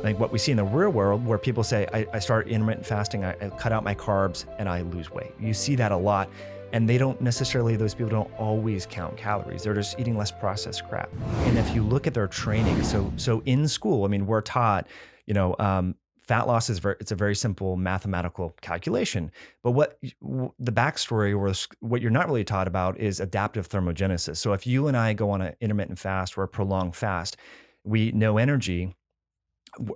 think what we see in the real world where people say, I start intermittent fasting, I cut out my carbs and I lose weight. You see that a lot. And they don't necessarily, those people don't always count calories. They're just eating less processed crap. And if you look at their training, so in school, I mean, we're taught, fat loss is it's a very simple mathematical calculation. But the backstory or what you're not really taught about is adaptive thermogenesis. So if you and I go on an intermittent fast or a prolonged fast, we know energy.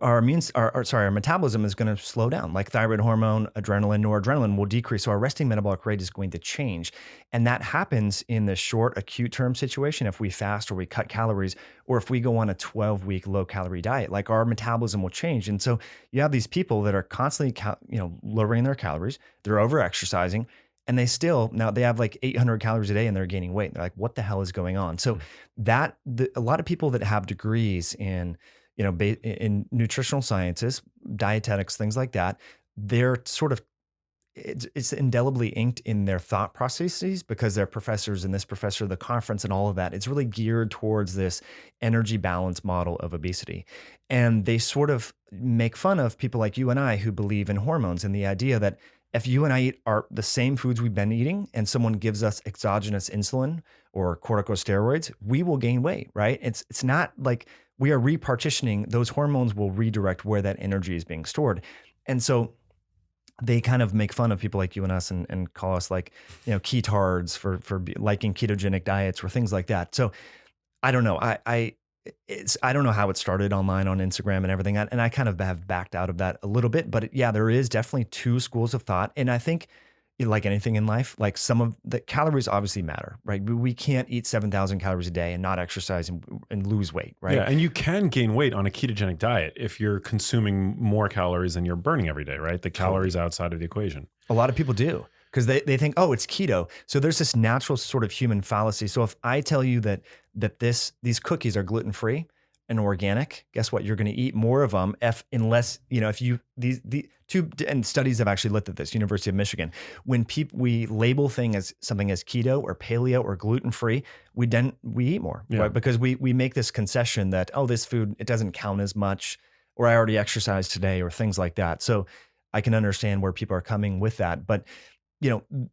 Our metabolism is going to slow down, like thyroid hormone, adrenaline, noradrenaline will decrease. So our resting metabolic rate is going to change. And that happens in the short acute term situation. If we fast or we cut calories, or if we go on a 12-week low calorie diet, like our metabolism will change. And so you have these people that are constantly, lowering their calories, they're over exercising, and now they have like 800 calories a day and they're gaining weight. They're like, what the hell is going on? So a lot of people that have degrees in nutritional sciences, dietetics, things like that, they're sort of, it's indelibly inked in their thought processes because they're professors and this professor, the conference and all of that. It's really geared towards this energy balance model of obesity. And they sort of make fun of people like you and I who believe in hormones and the idea that if you and I eat the same foods we've been eating and someone gives us exogenous insulin or corticosteroids, we will gain weight, right? It's not like we are repartitioning. Those hormones will redirect where that energy is being stored. And so they kind of make fun of people like you and us and call us like, ketards for liking ketogenic diets or things like that. So I don't know. I don't know how it started online on Instagram and everything. And I kind of have backed out of that a little bit, but yeah, there is definitely two schools of thought. And I think like anything in life, like some of the calories obviously matter, right? We can't eat 7,000 calories a day and not exercise and lose weight, right? Yeah, and you can gain weight on a ketogenic diet if you're consuming more calories than you're burning every day, right? The calories outside of the equation. A lot of people do because they think, oh, it's keto. So there's this natural sort of human fallacy. So if I tell you that these cookies are gluten-free and organic, guess what? You're going to eat more of them if studies have actually looked at this, University of Michigan. When we label something as keto or paleo or gluten-free, we eat more, right? Because we make this concession that, oh, this food, it doesn't count as much, or I already exercised today or things like that. So I can understand where people are coming with that. But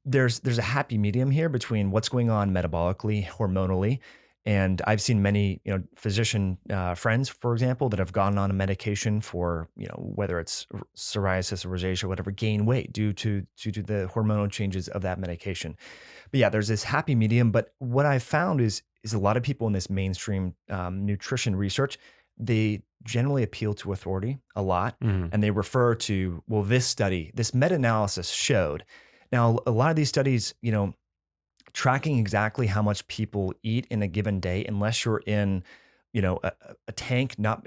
there's a happy medium here between what's going on metabolically, hormonally. And I've seen many, physician friends, for example, that have gone on a medication for, whether it's psoriasis or rosacea or whatever, gain weight due to the hormonal changes of that medication. But yeah, there's this happy medium. But what I've found is a lot of people in this mainstream nutrition research, they generally appeal to authority a lot. And they refer to, well, this study, this meta-analysis showed. Now, a lot of these studies, tracking exactly how much people eat in a given day, unless you're in, a tank, not,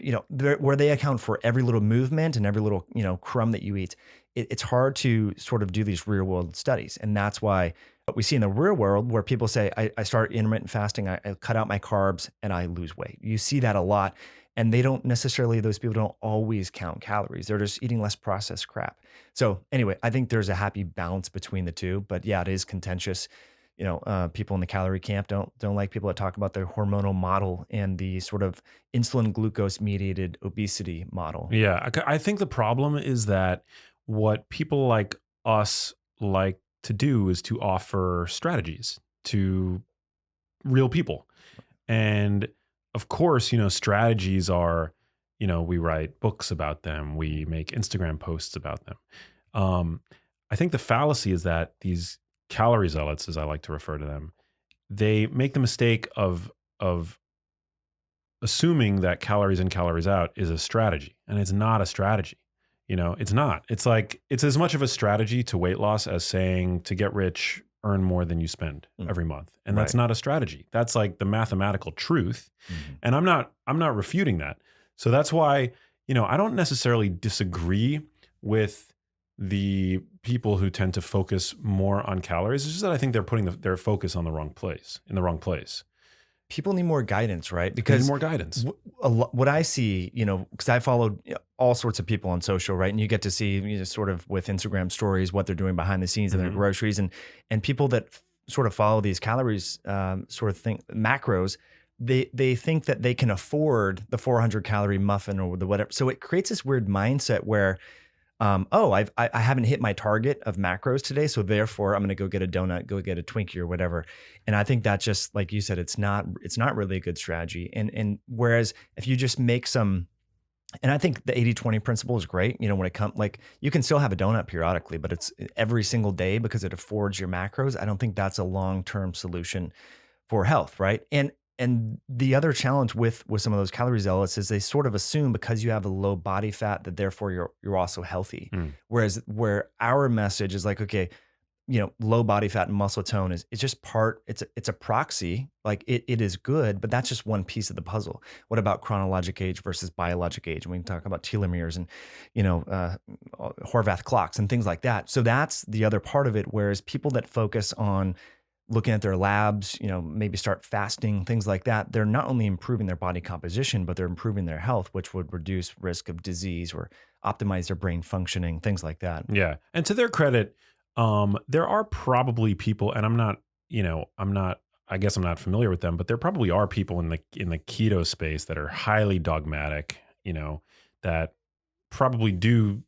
where they account for every little movement and every little, crumb that you eat, it's hard to sort of do these real world studies. And that's why what we see in the real world where people say, I start intermittent fasting, I cut out my carbs and I lose weight. You see that a lot. And they don't necessarily, those people don't always count calories. They're just eating less processed crap. So anyway, I think there's a happy balance between the two, but yeah, it is contentious. People in the calorie camp don't like people that talk about their hormonal model and the sort of insulin glucose mediated obesity model. Yeah. I think the problem is that what people like us like to do is to offer strategies to real people. And of course, strategies are, we write books about them. We make Instagram posts about them. I think the fallacy is that these calorie zealots, as I like to refer to them, they make the mistake of assuming that calories in, calories out is a strategy. And it's not a strategy. It's not. It's like, it's as much of a strategy to weight loss as saying to get rich, earn more than you spend every month. And that's not a strategy. That's like the mathematical truth. And I'm not refuting that. So that's why, I don't necessarily disagree with the people who tend to focus more on calories. It's just that I think they're putting their focus on the wrong place, People need more guidance, right? Because they need more guidance. What I see, because I followed all sorts of people on social, right? And you get to see sort of with Instagram stories, what they're doing behind the scenes in their groceries and people that sort of follow these calories sort of thing, macros, they think that they can afford the 400 calorie muffin or the whatever. So it creates this weird mindset where, I haven't hit my target of macros today, so therefore I'm going to go get a donut, go get a Twinkie or whatever. And I think that, just like you said, it's not really a good strategy. And whereas if you just make some, and I think the 80-20 principle is great. When it comes, like, you can still have a donut periodically, but it's every single day because it affords your macros. I don't think that's a long-term solution for health, right? And the other challenge with some of those calorie zealots is they sort of assume because you have a low body fat that therefore you're also healthy. Whereas where our message is like, okay, low body fat and muscle tone it's just it's a proxy. Like it is good, but that's just one piece of the puzzle. What about chronologic age versus biologic age? And we can talk about telomeres and, Horvath clocks and things like that. So that's the other part of it. Whereas people that focus on looking at their labs, maybe start fasting, things like that, they're not only improving their body composition, but they're improving their health, which would reduce risk of disease or optimize their brain functioning, things like that. Yeah. And to their credit, there are probably people, and I guess I'm not familiar with them, but there probably are people in the keto space that are highly dogmatic, that probably do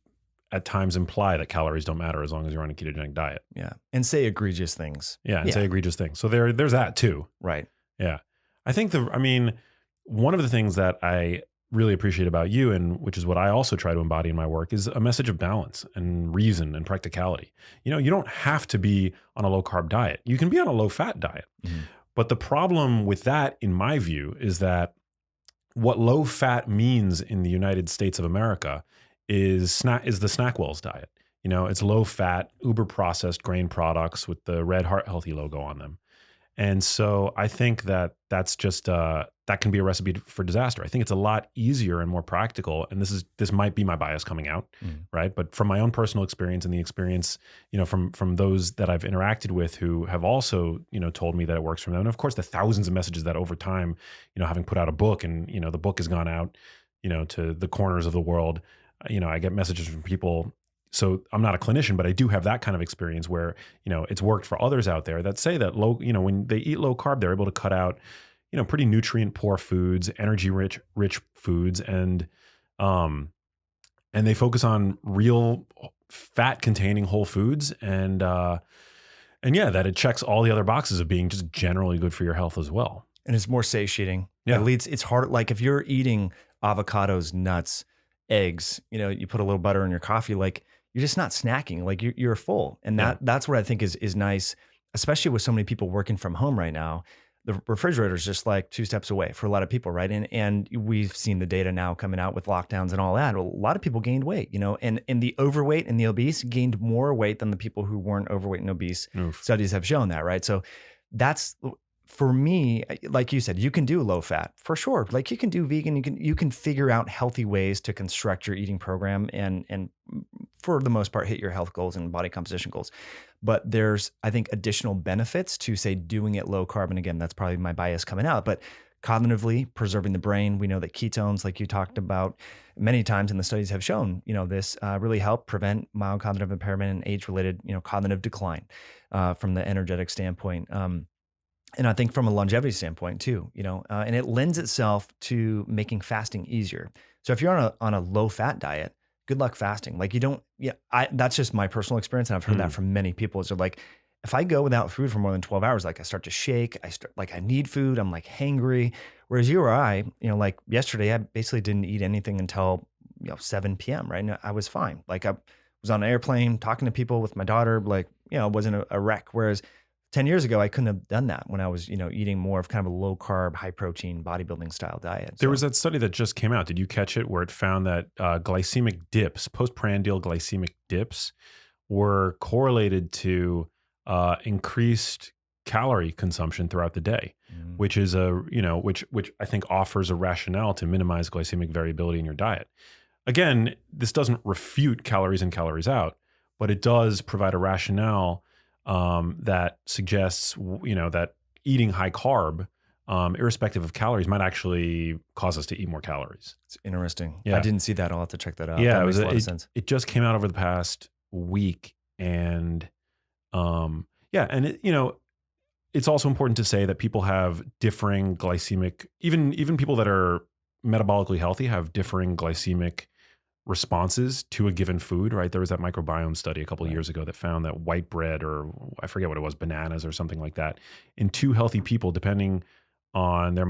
at times imply that calories don't matter as long as you're on a ketogenic diet. Yeah. And say egregious things. Yeah. And say egregious things. So there's that too. Right. Yeah. I think one of the things that I really appreciate about you, and which is what I also try to embody in my work, is a message of balance and reason and practicality. You don't have to be on a low carb diet. You can be on a low fat diet. Mm-hmm. But the problem with that, in my view, is that what low fat means in the United States of America is the Snackwell's diet. It's low fat, uber processed grain products with the red Heart Healthy logo on them. And so I think that that's just that can be a recipe for disaster. I think it's a lot easier and more practical. And this might be my bias coming out, right? But from my own personal experience and the experience, from those that I've interacted with who have also, told me that it works for them. And of course, the thousands of messages that over time, having put out a book and, the book has gone out, to the corners of the world. I get messages from people. So I'm not a clinician, but I do have that kind of experience where, it's worked for others out there that say that when they eat low carb, they're able to cut out, pretty nutrient poor foods, energy rich foods, and they focus on real fat containing whole foods. And yeah, that it checks all the other boxes of being just generally good for your health as well. And it's more satiating. Yeah. It's hard. Like if you're eating avocados, nuts, eggs, you put a little butter in your coffee, like you're just not snacking, like you're full. And that's what I think is nice, especially with so many people working from home right now. The refrigerator is just like 2 steps away for a lot of people, right? And we've seen the data now coming out with lockdowns and all that. A lot of people gained weight, and the overweight and the obese gained more weight than the people who weren't overweight and obese. Oof. Studies have shown that, right? So that's, for me, like you said, you can do low fat for sure. Like you can do vegan, you can figure out healthy ways to construct your eating program and for the most part hit your health goals and body composition goals. But there's, I think, additional benefits to, say, doing it low carb. And again, that's probably my bias coming out, but cognitively preserving the brain. We know that ketones, like you talked about many times, and the studies have shown, this really help prevent mild cognitive impairment and age-related, cognitive decline from the energetic standpoint. And I think from a longevity standpoint too, and it lends itself to making fasting easier. So if you're on a low fat diet, good luck fasting. Like that's just my personal experience. And I've heard that from many people. Is they're like, if I go without food for more than 12 hours, like I start to shake, I need food. I'm like hangry. Whereas you or I, like yesterday, I basically didn't eat anything until, 7 p.m. Right. And I was fine. Like I was on an airplane talking to people with my daughter, like, it wasn't a wreck. Whereas 10 years ago, I couldn't have done that when I was, eating more of kind of a low carb, high protein bodybuilding style diet. There was that study that just came out. Did you catch it? Where it found that glycemic dips, postprandial glycemic dips, were correlated to increased calorie consumption throughout the day, which is which I think offers a rationale to minimize glycemic variability in your diet. Again, this doesn't refute calories in, calories out, but it does provide a rationale that suggests, that eating high carb, irrespective of calories, might actually cause us to eat more calories. It's interesting. Yeah. I didn't see that. I'll have to check that out. Yeah, that makes a lot of sense. It just came out over the past week, and and it's also important to say that people have differing glycemic, even people that are metabolically healthy have differing glycemic responses to a given food, right? There was that microbiome study a couple of years ago that found that white bread, or I forget what it was, bananas or something like that, in two healthy people, depending on their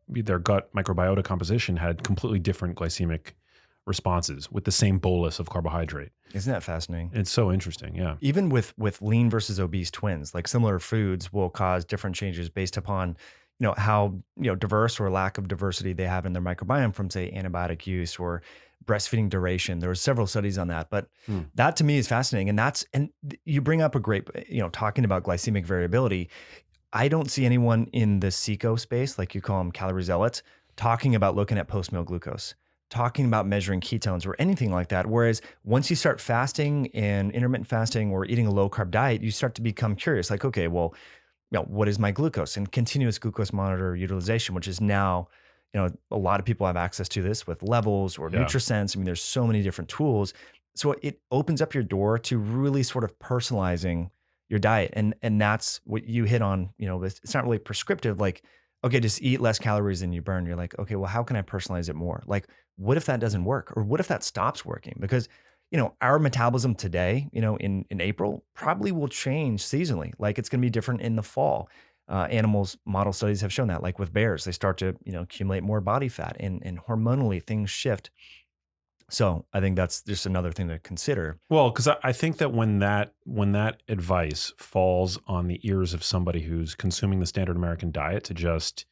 their gut microbiota composition, had completely different glycemic responses with the same bolus of carbohydrate. Isn't that fascinating? It's so interesting. Yeah. Even with lean versus obese twins, like similar foods will cause different changes based upon, how, diverse or lack of diversity they have in their microbiome from, say, antibiotic use or breastfeeding duration. There were several studies on that, but that to me is fascinating. And you bring up a great, talking about glycemic variability. I don't see anyone in the seco space, like you call them calorie zealots, talking about looking at post-meal glucose, talking about measuring ketones or anything like that. Whereas once you start fasting and intermittent fasting or eating a low carb diet, you start to become curious, like, okay, well, what is my glucose? And continuous glucose monitor utilization, which is now, a lot of people have access to this with Levels or NutriSense. I mean, there's so many different tools. So it opens up your door to really sort of personalizing your diet. And that's what you hit on, it's not really prescriptive, like, okay, just eat less calories than you burn. You're like, okay, well, how can I personalize it more? Like, what if that doesn't work? Or what if that stops working? Because, our metabolism today, in April probably will change seasonally. Like it's going to be different in the fall. Animals model studies have shown that, like with bears, they start to, accumulate more body fat and hormonally things shift. So I think that's just another thing to consider. Well, because I think that when that advice falls on the ears of somebody who's consuming the standard American diet, to just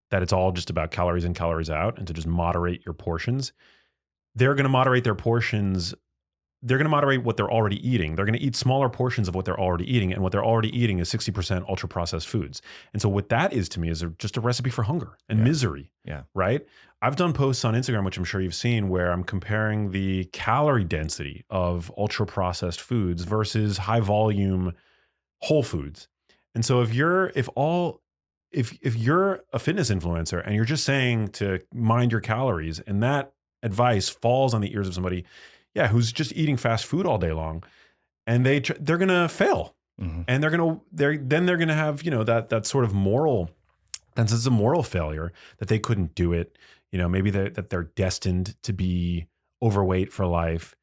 that it's all just about calories in, calories out, and to just moderate your portions, they're going to moderate their portions. They're going to moderate what they're already eating. They're going to eat smaller portions of what they're already eating. And what they're already eating is 60% ultra processed foods. And so what that is to me is just a recipe for hunger and misery. Yeah. Right. I've done posts on Instagram, which I'm sure you've seen, where I'm comparing the calorie density of ultra processed foods versus high volume whole foods. And so if you're a fitness influencer and you're just saying to mind your calories, and that advice falls on the ears of somebody who's just eating fast food all day long, and they're going to fail. Mm-hmm. And they're going to have, that sort of moral, that's a moral failure that they couldn't do it. Maybe that they're destined to be overweight for life.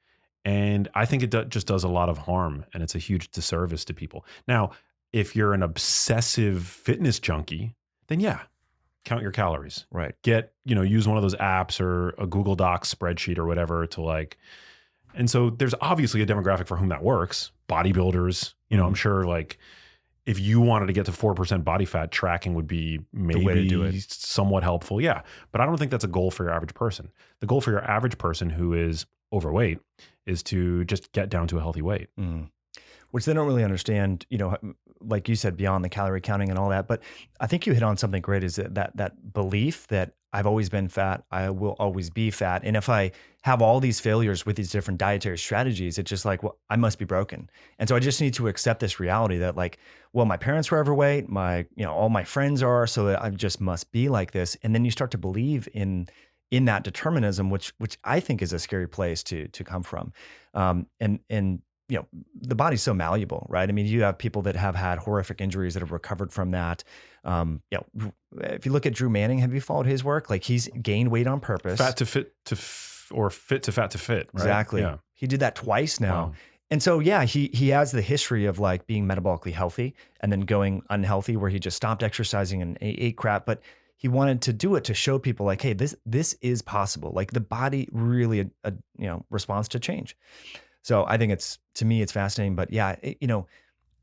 And I think it just does a lot of harm, and it's a huge disservice to people. Now, if you're an obsessive fitness junkie, then count your calories. Right. Use one of those apps or a Google Docs spreadsheet or whatever to and so there's obviously a demographic for whom that works. Bodybuilders, I'm sure if you wanted to get to 4% body fat, tracking would be maybe somewhat helpful. Yeah. But I don't think that's a goal for your average person. The goal for your average person who is overweight is to just get down to a healthy weight. Mm. Which they don't really understand, like you said, beyond the calorie counting and all that. But I think you hit on something great, is that belief that I've always been fat, I will always be fat. And if I have all these failures with these different dietary strategies, it's just like, well, I must be broken. And so I just need to accept this reality that my parents were overweight, all my friends are, so I just must be like this. And then you start to believe in that determinism, which I think is a scary place to come from. And the body's so malleable, right? I mean, you have people that have had horrific injuries that have recovered from that. If you look at Drew Manning, have you followed his work? Like, he's gained weight on purpose. Fat to fit or fit to fat to fit. Right? Exactly. Yeah. He did that twice now. Wow. And so, he has the history of being metabolically healthy and then going unhealthy, where he just stopped exercising and ate crap. But he wanted to do it to show people hey, this is possible. Like, the body really, responds to change. So I think to me, it's fascinating. But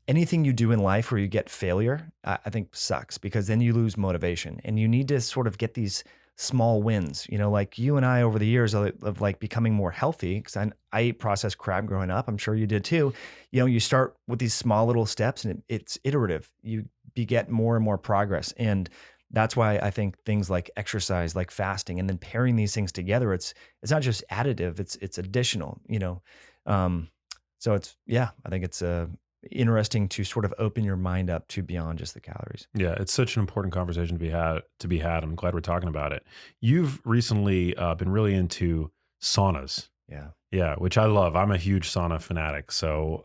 anything you do in life where you get failure, I think sucks, because then you lose motivation, and you need to sort of get these small wins, like you and I over the years of becoming more healthy, because I ate processed crap growing up. I'm sure you did too. You start with these small little steps, and it's iterative. You get more and more progress. And that's why I think things like exercise, like fasting, and then pairing these things together, it's not just additive, it's additional, so I think it's interesting to sort of open your mind up to beyond just the calories. Yeah, it's such an important conversation to be had. I'm glad we're talking about it. You've recently been really into saunas. Yeah. Yeah, which I love. I'm a huge sauna fanatic, so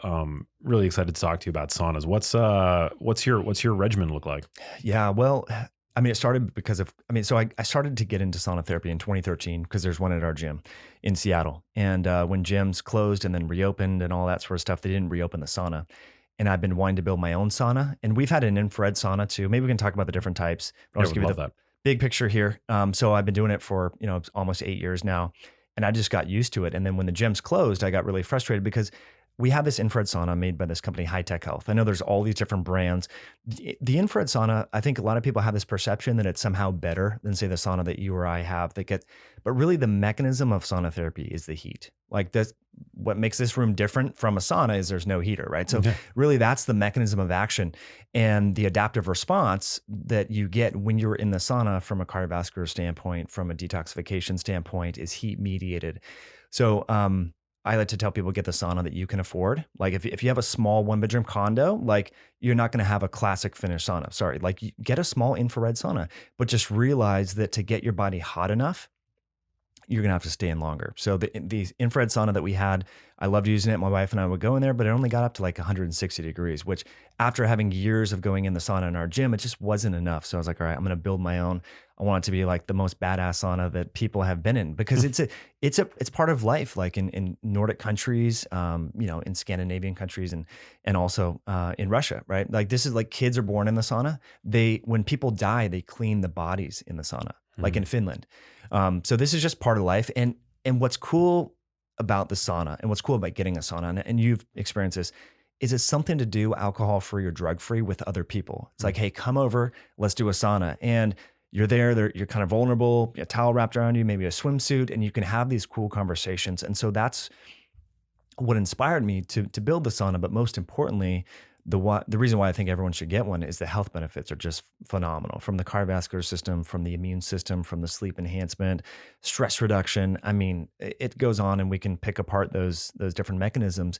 really excited to talk to you about saunas. What's your regimen look like? Yeah. Well, I mean, it started because of, I mean, so I started to get into sauna therapy in 2013 because there's one at our gym in Seattle. And when gyms closed and then reopened and all that sort of stuff, they didn't reopen the sauna. And I've been wanting to build my own sauna. And we've had an infrared sauna too. Maybe we can talk about the different types, but I'll Yeah, just would give you love the that. big picture here. So I've been doing it for, almost 8 years now. And I just got used to it. And then when the gyms closed, I got really frustrated because we have this infrared sauna made by this company, High Tech Health. I know there's all these different brands. The infrared sauna, I think a lot of people have this perception that it's somehow better than, say, the sauna that you or I have. But really, the mechanism of sauna therapy is the heat. Like this, what makes this room different from a sauna is there's no heater, right? So Yeah. really, that's the mechanism of action, and the adaptive response that you get when you're in the sauna from a cardiovascular standpoint, from a detoxification standpoint, is heat mediated. So, I like to tell people get the sauna that you can afford. Like if you have a small 1 bedroom condo, like you're not going to have a classic Finnish sauna. Sorry, like you get a small infrared sauna, but just realize that to get your body hot enough, you're gonna have to stay in longer. So the infrared sauna that we had, I loved using it. My wife and I would go in there, but it only got up to like 160 degrees, which after having years of going in the sauna in our gym, it just wasn't enough. So I was like, all right, I'm gonna build my own. I want it to be like the most badass sauna that people have been in because it's part of life. Like in Nordic countries, in Scandinavian countries, and also in Russia, right? Like this is like kids are born in the sauna. When people die, they clean the bodies in the sauna, like in Finland. So this is just part of life. And what's cool about the sauna and what's cool about getting a sauna, and you've experienced this, is it's something to do alcohol-free or drug-free with other people. It's like, hey, come over, let's do a sauna. And you're there, you're kind of vulnerable, a towel wrapped around you, maybe a swimsuit, and you can have these cool conversations. And so that's what inspired me to build the sauna. But most importantly, the reason why I think everyone should get one is the health benefits are just phenomenal, from the cardiovascular system, from the immune system, from the sleep enhancement, stress reduction. I mean, it goes on, and we can pick apart those different mechanisms.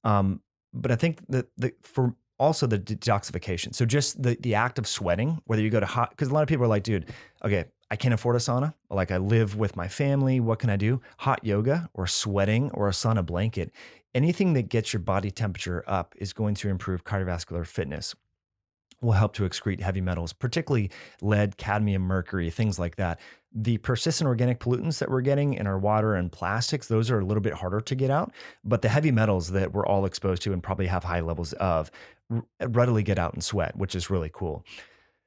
But I think that for also the detoxification. So just the act of sweating, whether you go to hot, because a lot of people are like, dude, okay, I can't afford a sauna. Like I live with my family. What can I do? Hot yoga or sweating or a sauna blanket. Anything that gets your body temperature up is going to improve cardiovascular fitness, will help to excrete heavy metals, particularly lead, cadmium, mercury, things like that. The persistent organic pollutants that we're getting in our water and plastics, those are a little bit harder to get out. But the heavy metals that we're all exposed to and probably have high levels of readily get out in sweat, which is really cool.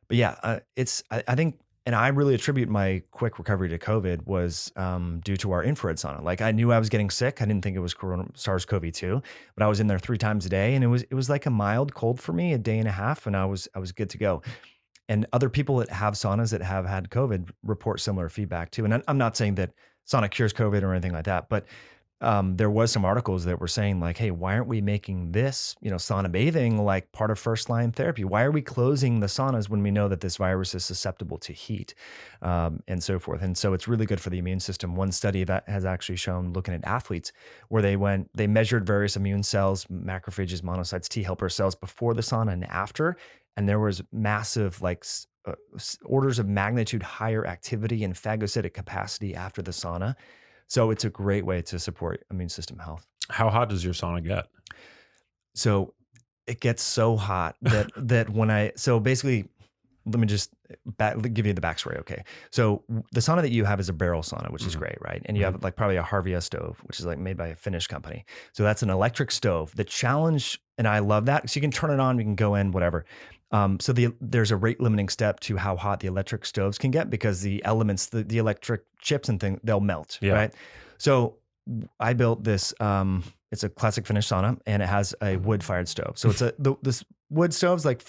But yeah, I think, and I really attribute my quick recovery to COVID was due to our infrared sauna. Like I knew I was getting sick. I didn't think it was SARS-CoV-2, but I was in there 3 times a day, and it was like a mild cold for me, a day and a half, and I was good to go. And other people that have saunas that have had COVID report similar feedback too. And I'm not saying that sauna cures COVID or anything like that, but there was some articles that were saying like, hey, why aren't we making this, sauna bathing like part of first line therapy? Why are we closing the saunas when we know that this virus is susceptible to heat, and so forth? And so it's really good for the immune system. One study that has actually shown, looking at athletes, where they measured various immune cells, macrophages, monocytes, T helper cells before the sauna and after, and there was massive orders of magnitude higher activity and phagocytic capacity after the sauna. So it's a great way to support immune system health. How hot does your sauna get? So it gets so hot so basically, let me just give you the backstory. Okay. So the sauna that you have is a barrel sauna, which is great, right? And you have like probably a Harvia stove, which is like made by a Finnish company. So that's an electric stove. The challenge, and I love that, so you can turn it on, you can go in, whatever. So there's a rate limiting step to how hot the electric stoves can get, because the elements, the electric chips and things, they'll melt, right? So I built this, it's a classic Finnish sauna, and it has a wood fired stove. So it's this wood stove's like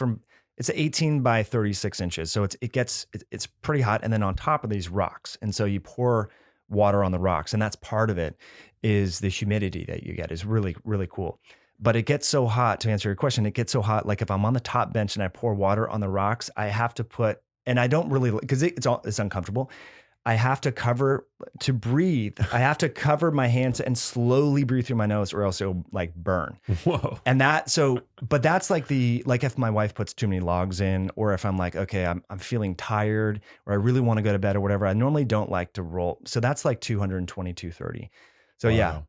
it's 18 by 36 inches. So it's pretty hot. And then on top of these rocks. And so you pour water on the rocks, and that's part of it, is the humidity that you get is really, really cool. But it gets so hot, to answer your question, it gets so hot. Like if I'm on the top bench and I pour water on the rocks, I have to put, and I don't really, because it's uncomfortable. I have to to breathe. I have to cover my hands and slowly breathe through my nose, or else it'll like burn. Whoa. And but that's like if my wife puts too many logs in, or if I'm like, okay, I'm feeling tired, or I really want to go to bed or whatever, I normally don't like to roll. So that's like 220, 230. So yeah,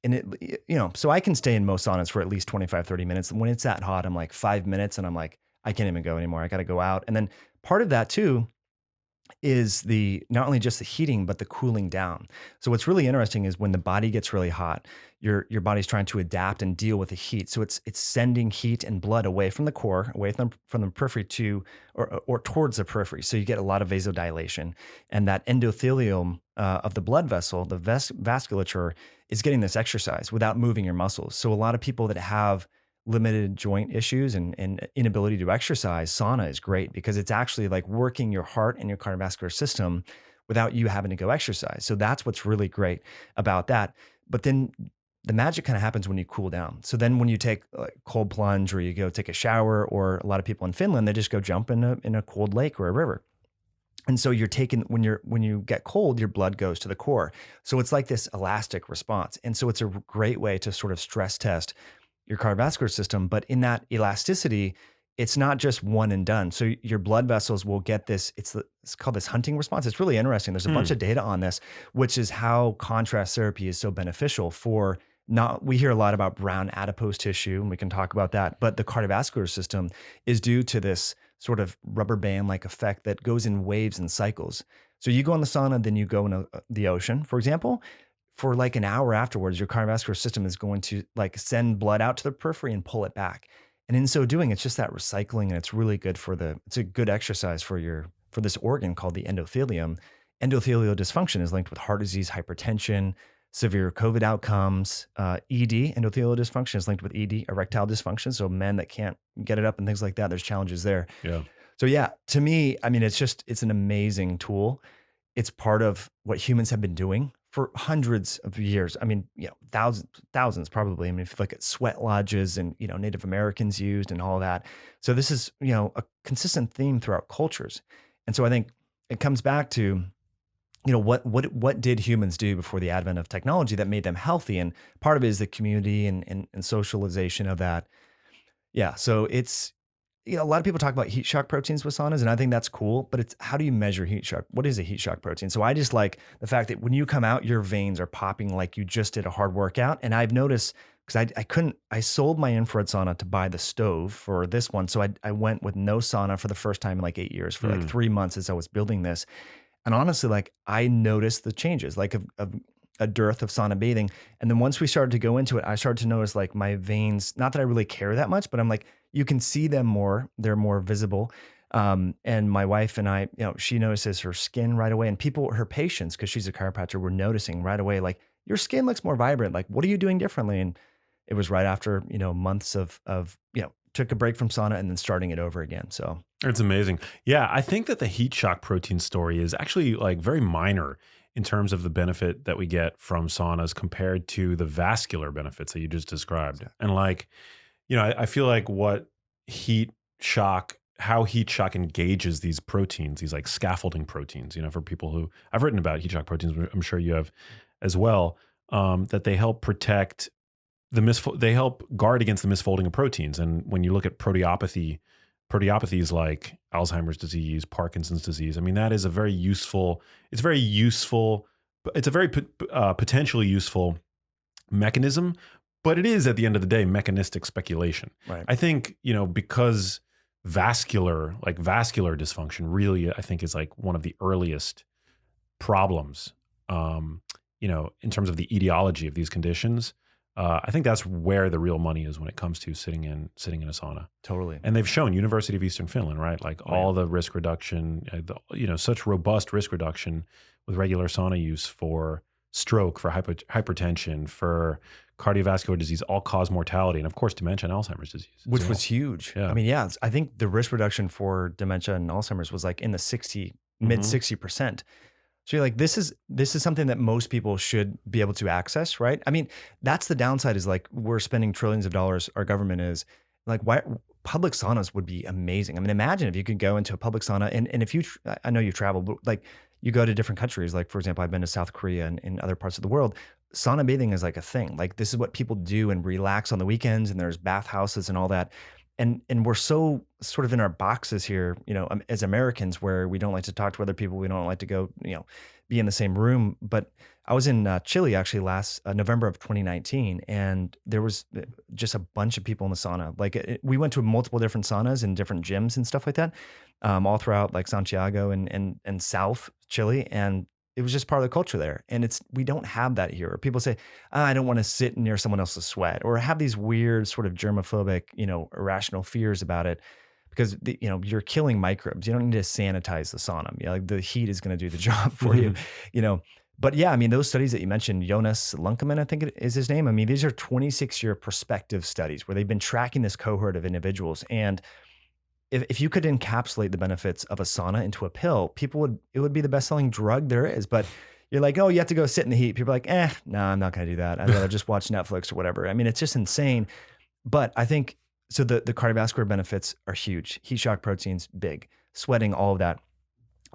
Wow. so I can stay in most saunas for at least 25, 30 minutes. When it's that hot, I'm like 5 minutes and I'm like, I can't even go anymore. I got to go out. And then part of that too is the not only just the heating but the cooling down. So what's really interesting is when the body gets really hot, your body's trying to adapt and deal with the heat. So it's sending heat and blood away from the core, away from the periphery to or towards the periphery. So you get a lot of vasodilation, and that endothelium of the blood vessel, the vasculature, is getting this exercise without moving your muscles. So a lot of people that have limited joint issues and inability to exercise, sauna is great because it's actually like working your heart and your cardiovascular system without you having to go exercise. So that's what's really great about that. But then the magic kind of happens when you cool down. So then when you take a cold plunge or you go take a shower, or a lot of people in Finland, they just go jump in a cold lake or a river. And so you're taking when you get cold, your blood goes to the core. So it's like this elastic response. And so it's a great way to sort of stress test your cardiovascular system. But in that elasticity, it's not just one and done. So your blood vessels will get this, it's called this hunting response. It's really interesting. There's a bunch of data on this, which is how contrast therapy is so beneficial for we hear a lot about brown adipose tissue, and we can talk about that, but the cardiovascular system is due to this sort of rubber band like effect that goes in waves and cycles. So you go in the sauna, then you go in the ocean, for example, for like an hour afterwards, your cardiovascular system is going to like send blood out to the periphery and pull it back. And in so doing, it's just that recycling, and it's really good it's a good exercise for this organ called the endothelium. Endothelial dysfunction is linked with heart disease, hypertension, severe COVID outcomes. ED, endothelial dysfunction, is linked with ED, erectile dysfunction. So men that can't get it up and things like that, there's challenges there. Yeah. So yeah, to me, I mean, it's an amazing tool. It's part of what humans have been doing for hundreds of years. I mean, thousands probably. I mean, if you look at sweat lodges and, Native Americans used and all that. So this is, a consistent theme throughout cultures. And so I think it comes back to, what did humans do before the advent of technology that made them healthy? And part of it is the community and socialization of that. Yeah. So it's, a lot of people talk about heat shock proteins with saunas, and I think that's cool, but it's how do you measure heat shock? What is a heat shock protein? So I just like the fact that when you come out, your veins are popping like you just did a hard workout. And I've noticed, because I sold my infrared sauna to buy the stove for this one. So I went with no sauna for the first time in like 8 years for like 3 months as I was building this. And honestly, like I noticed the changes, like of a dearth of sauna bathing. And then once we started to go into it, I started to notice like my veins, not that I really care that much, but I'm like, you can see them more, they're more visible. And my wife and I, she notices her skin right away, and her patients, cause she's a chiropractor, were noticing right away, like your skin looks more vibrant. Like, what are you doing differently? And it was right after, months of, took a break from sauna and then starting it over again. So It's amazing. Yeah, I think that the heat shock protein story is actually like very minor in terms of the benefit that we get from saunas compared to the vascular benefits that you just described. And like, I feel like how heat shock engages these proteins, these like scaffolding proteins, for people who I've written about heat shock proteins, I'm sure you have as well, that they help protect they help guard against the misfolding of proteins. And when you look at proteopathies like Alzheimer's disease, Parkinson's disease, I mean, that is it's a very potentially useful mechanism, but it is at the end of the day, mechanistic speculation. right. I think, because vascular dysfunction really, I think, is like one of the earliest problems, in terms of the etiology of these conditions. I think that's where the real money is when it comes to sitting in a sauna. Totally. And they've shown, University of Eastern Finland, right? Like all the risk reduction, such robust risk reduction with regular sauna use for stroke, for hypertension, for cardiovascular disease, all-cause mortality, and of course, dementia and Alzheimer's disease. Which was huge. Yeah. I mean, I think the risk reduction for dementia and Alzheimer's was like in the mid 60%. So you're like, this is something that most people should be able to access, right? I mean, that's the downside, is like we're spending trillions of dollars, our government is, like, why public saunas would be amazing. I mean, imagine if you could go into a public sauna and if you, I know you travel, but like you go to different countries, like for example, I've been to South Korea and in other parts of the world, sauna bathing is like a thing. Like this is what people do and relax on the weekends, and there's bathhouses and all that. And we're so sort of in our boxes here, as Americans, where we don't like to talk to other people. We don't like to go, be in the same room. But I was in Chile actually last November of 2019, and there was just a bunch of people in the sauna. Like we went to multiple different saunas and different gyms and stuff like that, all throughout like Santiago and South Chile, and it was just part of the culture there. And we don't have that here. People say, I don't want to sit near someone else's sweat, or have these weird sort of germophobic, irrational fears about it, because you're killing microbes. You don't need to sanitize the sauna. Like the heat is going to do the job for you, But yeah, I mean, those studies that you mentioned, Jonas Lunkeman, I think it is his name. I mean, these are 26-year prospective studies where they've been tracking this cohort of individuals. And if you could encapsulate the benefits of a sauna into a pill, it would be the best-selling drug there is. But you're like, oh, you have to go sit in the heat. People are like, no, I'm not going to do that. I'd rather just watch Netflix or whatever. I mean, it's just insane. But I think, so the cardiovascular benefits are huge. Heat shock proteins, big. Sweating, all of that.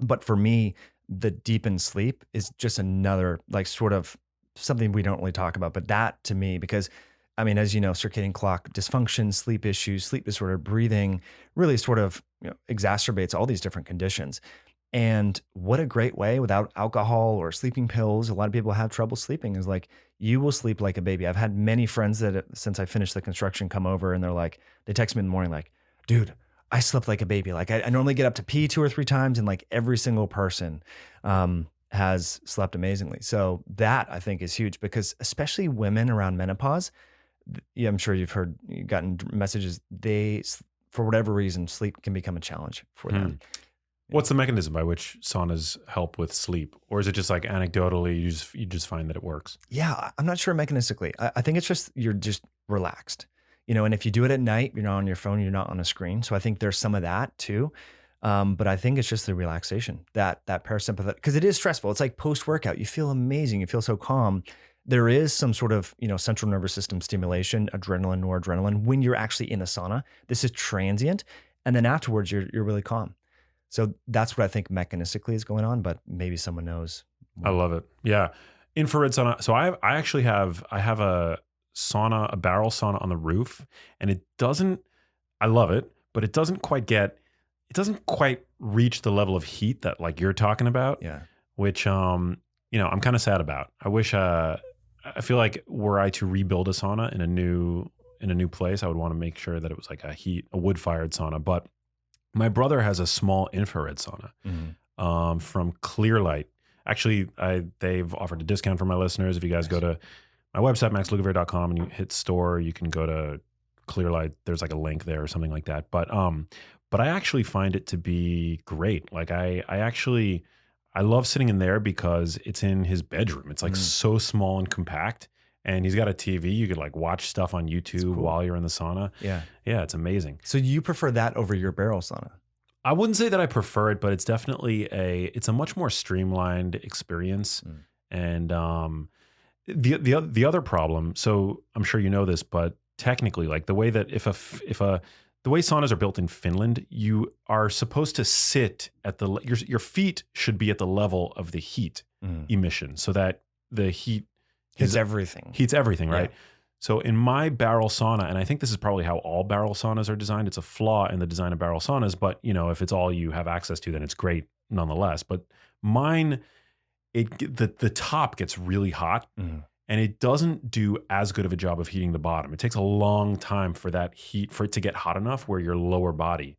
But for me, the deepened sleep is just another like sort of something we don't really talk about. But that to me, because I mean, as you know, circadian clock dysfunction, sleep issues, sleep disorder, breathing really sort of exacerbates all these different conditions. And what a great way without alcohol or sleeping pills. A lot of people have trouble sleeping is like, you will sleep like a baby. I've had many friends that since I finished the construction come over and they're like, they text me in the morning like, dude, I slept like a baby. Like I normally get up to pee 2 or 3 times, and like every single person has slept amazingly. So that I think is huge, because especially women around menopause, I'm sure you've gotten messages. For whatever reason, sleep can become a challenge for them. What's the mechanism by which saunas help with sleep? Or is it just like anecdotally, you just find that it works? Yeah, I'm not sure mechanistically. I think it's just, you're just relaxed, and if you do it at night, you're not on your phone, you're not on a screen. So I think there's some of that too. But I think it's just the relaxation, that parasympathetic, because it is stressful. It's like post-workout, you feel amazing. You feel so calm. There is some sort of, central nervous system stimulation, adrenaline, noradrenaline, when you're actually in a sauna. This is transient. And then afterwards, you're really calm. So that's what I think mechanistically is going on, but maybe someone knows. I love it. Yeah. Infrared sauna. So I have a sauna, a barrel sauna on the roof, and I love it, but it doesn't quite reach the level of heat that like you're talking about. Yeah. Which, I'm kind of sad about. I feel like were I to rebuild a sauna in a new place, I would want to make sure that it was like a wood-fired sauna. But my brother has a small infrared sauna from Clearlight. Actually, they've offered a discount for my listeners. If you guys go to my website, maxlugavere.com, and you hit store, you can go to Clearlight. There's like a link there or something like that. But I actually find it to be great. Like I love sitting in there because it's in his bedroom. It's like so small and compact, and he's got a TV. You could like watch stuff on YouTube while you're in the sauna. Yeah. Yeah, it's amazing. So you prefer that over your barrel sauna? I wouldn't say that I prefer it, but it's definitely it's a much more streamlined experience. And the other problem, so I'm sure you know this, but technically, like the way that the way saunas are built in Finland, you are supposed to sit at your feet should be at the level of the heat emission, so that the heat heats everything. Heats everything, right? Yeah. So in my barrel sauna, and I think this is probably how all barrel saunas are designed. It's a flaw in the design of barrel saunas, but if it's all you have access to, then it's great nonetheless. But mine, the top gets really hot. And it doesn't do as good of a job of heating the bottom. It takes a long time for that heat, for it to get hot enough where your lower body,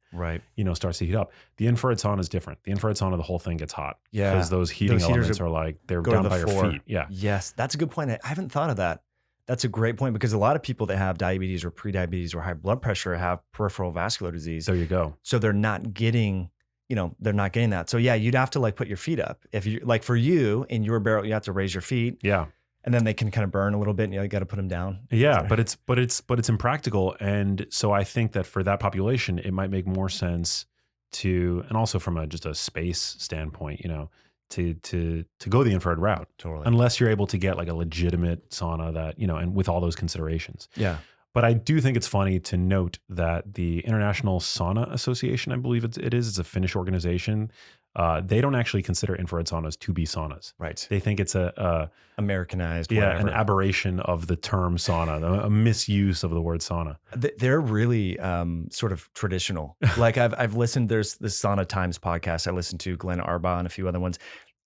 starts to heat up. The infrared sauna is different. The infrared sauna, the whole thing gets hot. Yeah. Because those heating elements are like, they're down by your feet. Yeah. Yes. That's a good point. I haven't thought of that. That's a great point, because a lot of people that have diabetes or prediabetes or high blood pressure have peripheral vascular disease. There you go. So they're not getting that. So yeah, you'd have to like put your feet up. If you like, for you in your barrel, you have to raise your feet. Yeah. And then they can kind of burn a little bit, and you got to put them down. Yeah, but it's impractical, and so I think that for that population, it might make more sense to, and also from just a space standpoint, to go the infrared route. Totally. Unless you're able to get like a legitimate sauna that and with all those considerations. Yeah. But I do think it's funny to note that the International Sauna Association, I believe it's a Finnish organization. They don't actually consider infrared saunas to be saunas. Right. They think it's a Americanized, an aberration of the term sauna, a misuse of the word sauna. They're really sort of traditional. Like I've listened. There's the Sauna Times podcast I listened to, Glenn Arbaugh and a few other ones,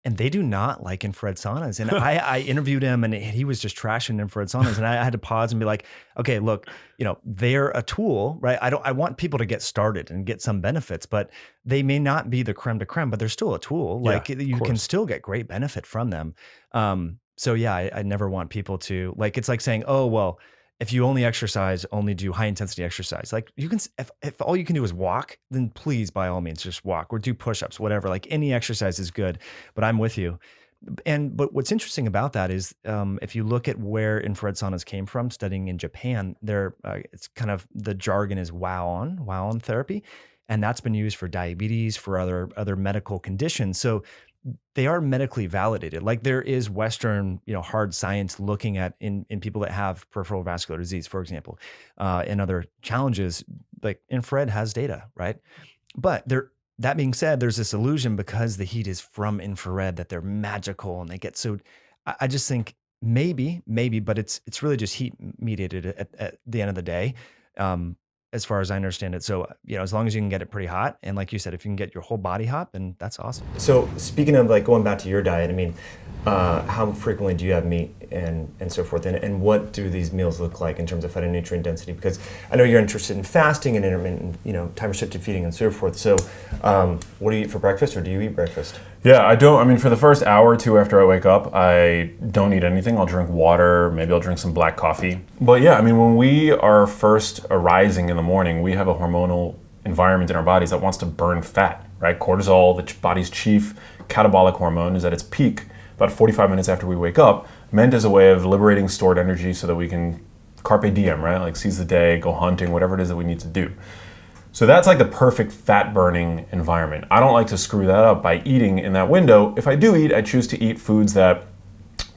And they do not like infrared saunas. And I interviewed him, and he was just trashing infrared saunas. And I had to pause and be like, okay, look, they're a tool, right? I want people to get started and get some benefits, but they may not be the creme de creme, but they're still a tool. Like you can still get great benefit from them. So yeah, I never want people to it's like saying, oh, well, if you only exercise, only do high intensity exercise. Like you can, if all you can do is walk, then please, by all means, just walk or do push-ups, whatever. Like any exercise is good, but I'm with you. But what's interesting about that is if you look at where infrared saunas came from, studying in Japan, it's kind of the jargon is wow on therapy. And that's been used for diabetes, for other medical conditions. So they are medically validated. Like there is Western, hard science looking at in people that have peripheral vascular disease, for example, and other challenges. Like infrared has data, right? But that being said, there's this illusion because the heat is from infrared that they're magical and they get so. I just think maybe, but it's really just heat mediated at the end of the day. As far as I understand it. So, as long as you can get it pretty hot. And like you said, if you can get your whole body hot, then that's awesome. So speaking of going back to your diet, I mean, how frequently do you have meat and so forth? And what do these meals look like in terms of fat and nutrient density? Because I know you're interested in fasting and intermittent, time restricted feeding and so forth. So what do you eat for breakfast, or do you eat breakfast? Yeah, I don't. I mean, for the first hour or two after I wake up, I don't eat anything. I'll drink water. Maybe I'll drink some black coffee. But yeah, I mean, when we are first arising in the morning, we have a hormonal environment in our bodies that wants to burn fat, right? Cortisol, the body's chief catabolic hormone, is at its peak about 45 minutes after we wake up, meant as a way of liberating stored energy so that we can carpe diem, right? Like seize the day, go hunting, whatever it is that we need to do. So that's like the perfect fat burning environment. I don't like to screw that up by eating in that window. If I do eat, I choose to eat foods that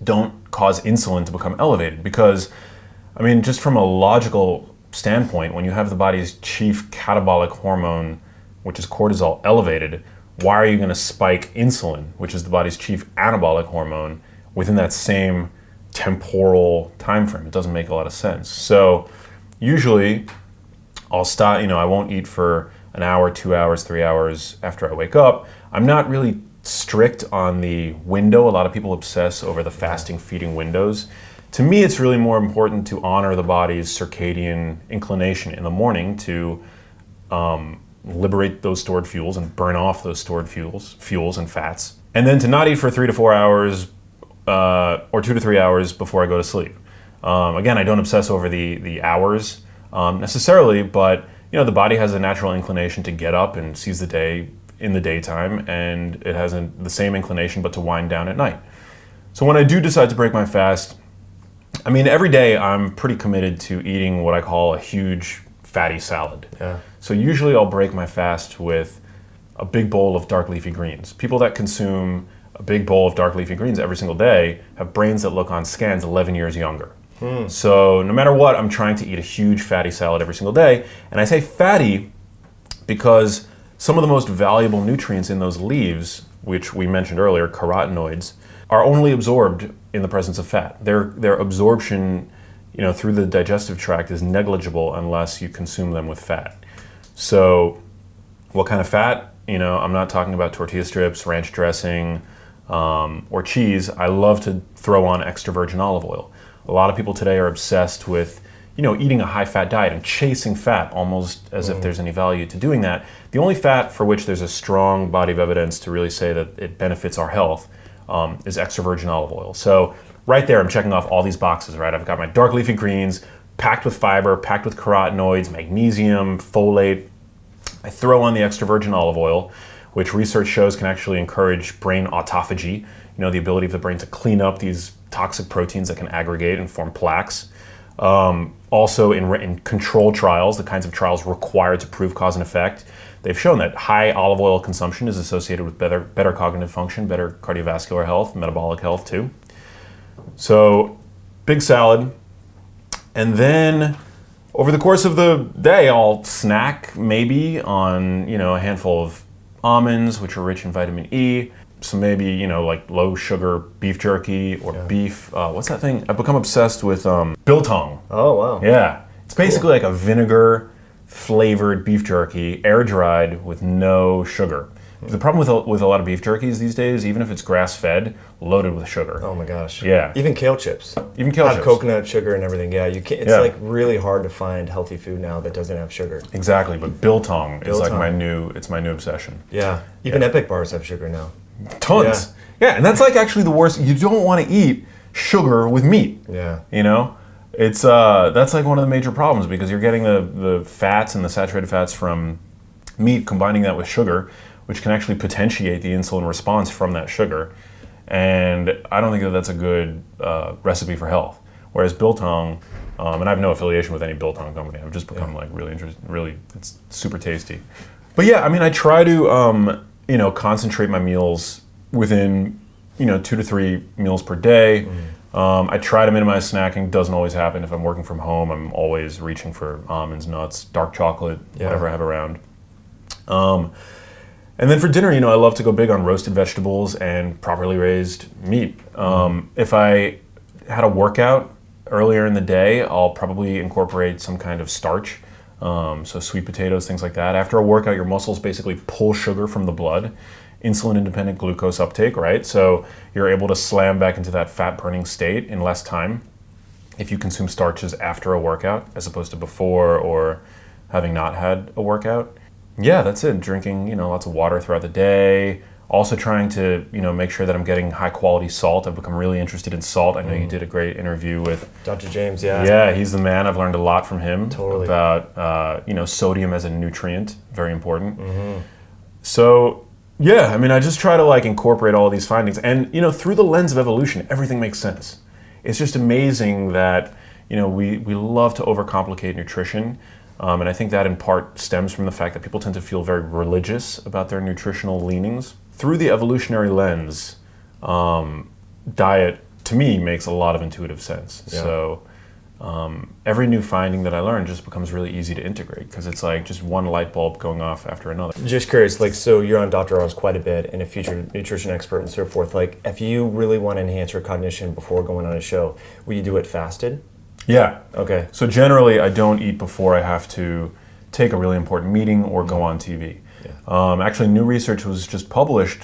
don't cause insulin to become elevated, because, I mean, just from a logical standpoint, when you have the body's chief catabolic hormone, which is cortisol, elevated, why are you going to spike insulin, which is the body's chief anabolic hormone, within that same temporal time frame? It doesn't make a lot of sense. So usually I'll stop, I won't eat for an hour, 2 hours, 3 hours after I wake up. I'm not really strict on the window. A lot of people obsess over the fasting feeding windows. To me, it's really more important to honor the body's circadian inclination in the morning to liberate those stored fuels and burn off those stored fuels and fats. And then to not eat for 3 to 4 hours or 2 to 3 hours before I go to sleep. Again, I don't obsess over the hours necessarily, but the body has a natural inclination to get up and seize the day in the daytime, and it has the same inclination but to wind down at night. So when I do decide to break my fast, I mean, every day I'm pretty committed to eating what I call a huge fatty salad. Yeah. So usually I'll break my fast with a big bowl of dark leafy greens. People that consume a big bowl of dark leafy greens every single day have brains that look on scans 11 years younger. So no matter what, I'm trying to eat a huge fatty salad every single day. And I say fatty because some of the most valuable nutrients in those leaves, which we mentioned earlier, carotenoids, are only absorbed in the presence of fat. Their absorption, through the digestive tract is negligible unless you consume them with fat. So what kind of fat? I'm not talking about tortilla strips, ranch dressing, or cheese. I love to throw on extra virgin olive oil. A lot of people today are obsessed with, eating a high-fat diet and chasing fat almost as if there's any value to doing that. The only fat for which there's a strong body of evidence to really say that it benefits our health is extra virgin olive oil. So right there, I'm checking off all these boxes, right? I've got my dark leafy greens, packed with fiber, packed with carotenoids, magnesium, folate. I throw on the extra virgin olive oil, which research shows can actually encourage brain autophagy, the ability of the brain to clean up these toxic proteins that can aggregate and form plaques. Also in control trials, the kinds of trials required to prove cause and effect, they've shown that high olive oil consumption is associated with better cognitive function, better cardiovascular health, metabolic health too. So big salad. And then over the course of the day, I'll snack maybe on, a handful of almonds, which are rich in vitamin E. So maybe, like low sugar beef jerky or beef. What's that thing? I've become obsessed with biltong. Oh, wow. Yeah. It's basically like a vinegar flavored beef jerky, air dried with no sugar. The problem with a lot of beef jerkies these days, even if it's grass-fed, loaded with sugar. Oh my gosh. Yeah. Even kale chips. Even kale chips. Coconut sugar and everything. Yeah, you can't. It's Yeah. like really hard to find healthy food now that doesn't have sugar. Exactly, but biltong is like Biltong. it's my new obsession. Yeah. Even Epic bars have sugar now. Tons. Yeah, and that's like actually the worst. You don't want to eat sugar with meat. Yeah. You know? It's that's like one of the major problems because you're getting the fats and the saturated fats from meat, combining that with sugar, which can actually potentiate the insulin response from that sugar. And I don't think that that's a good recipe for health. Whereas biltong, and I have no affiliation with any biltong company. I've just become like really interested. Really, it's super tasty. But yeah, I mean, I try to concentrate my meals within 2 to 3 meals per day. I try to minimize snacking. Doesn't always happen. If I'm working from home, I'm always reaching for almonds, nuts, dark chocolate, whatever I have around. And then for dinner, I love to go big on roasted vegetables and properly raised meat. If I had a workout earlier in the day, I'll probably incorporate some kind of starch. So sweet potatoes, things like that. After a workout, your muscles basically pull sugar from the blood, insulin-independent glucose uptake, right? So you're able to slam back into that fat-burning state in less time if you consume starches after a workout as opposed to before or having not had a workout. Yeah, that's it. Drinking, lots of water throughout the day. Also trying to, make sure that I'm getting high quality salt. I've become really interested in salt. I know you did a great interview with Dr. James, yeah. Yeah, he's the man. I've learned a lot from him about, sodium as a nutrient. Very important. So, yeah, I mean, I just try to incorporate all of these findings. And, through the lens of evolution, everything makes sense. It's just amazing that, we love to overcomplicate nutrition. And I think that in part stems from the fact that people tend to feel very religious about their nutritional leanings. Through the evolutionary lens, diet, to me, makes a lot of intuitive sense. Yeah. So every new finding that I learn just becomes really easy to integrate because it's like just one light bulb going off after another. Just curious, so you're on Dr. Oz quite a bit and a future nutrition expert and so forth. If you really want to enhance your cognition before going on a show, will you do it fasted? Yeah. Okay. So generally, I don't eat before I have to take a really important meeting or go on TV. Yeah. Actually, new research was just published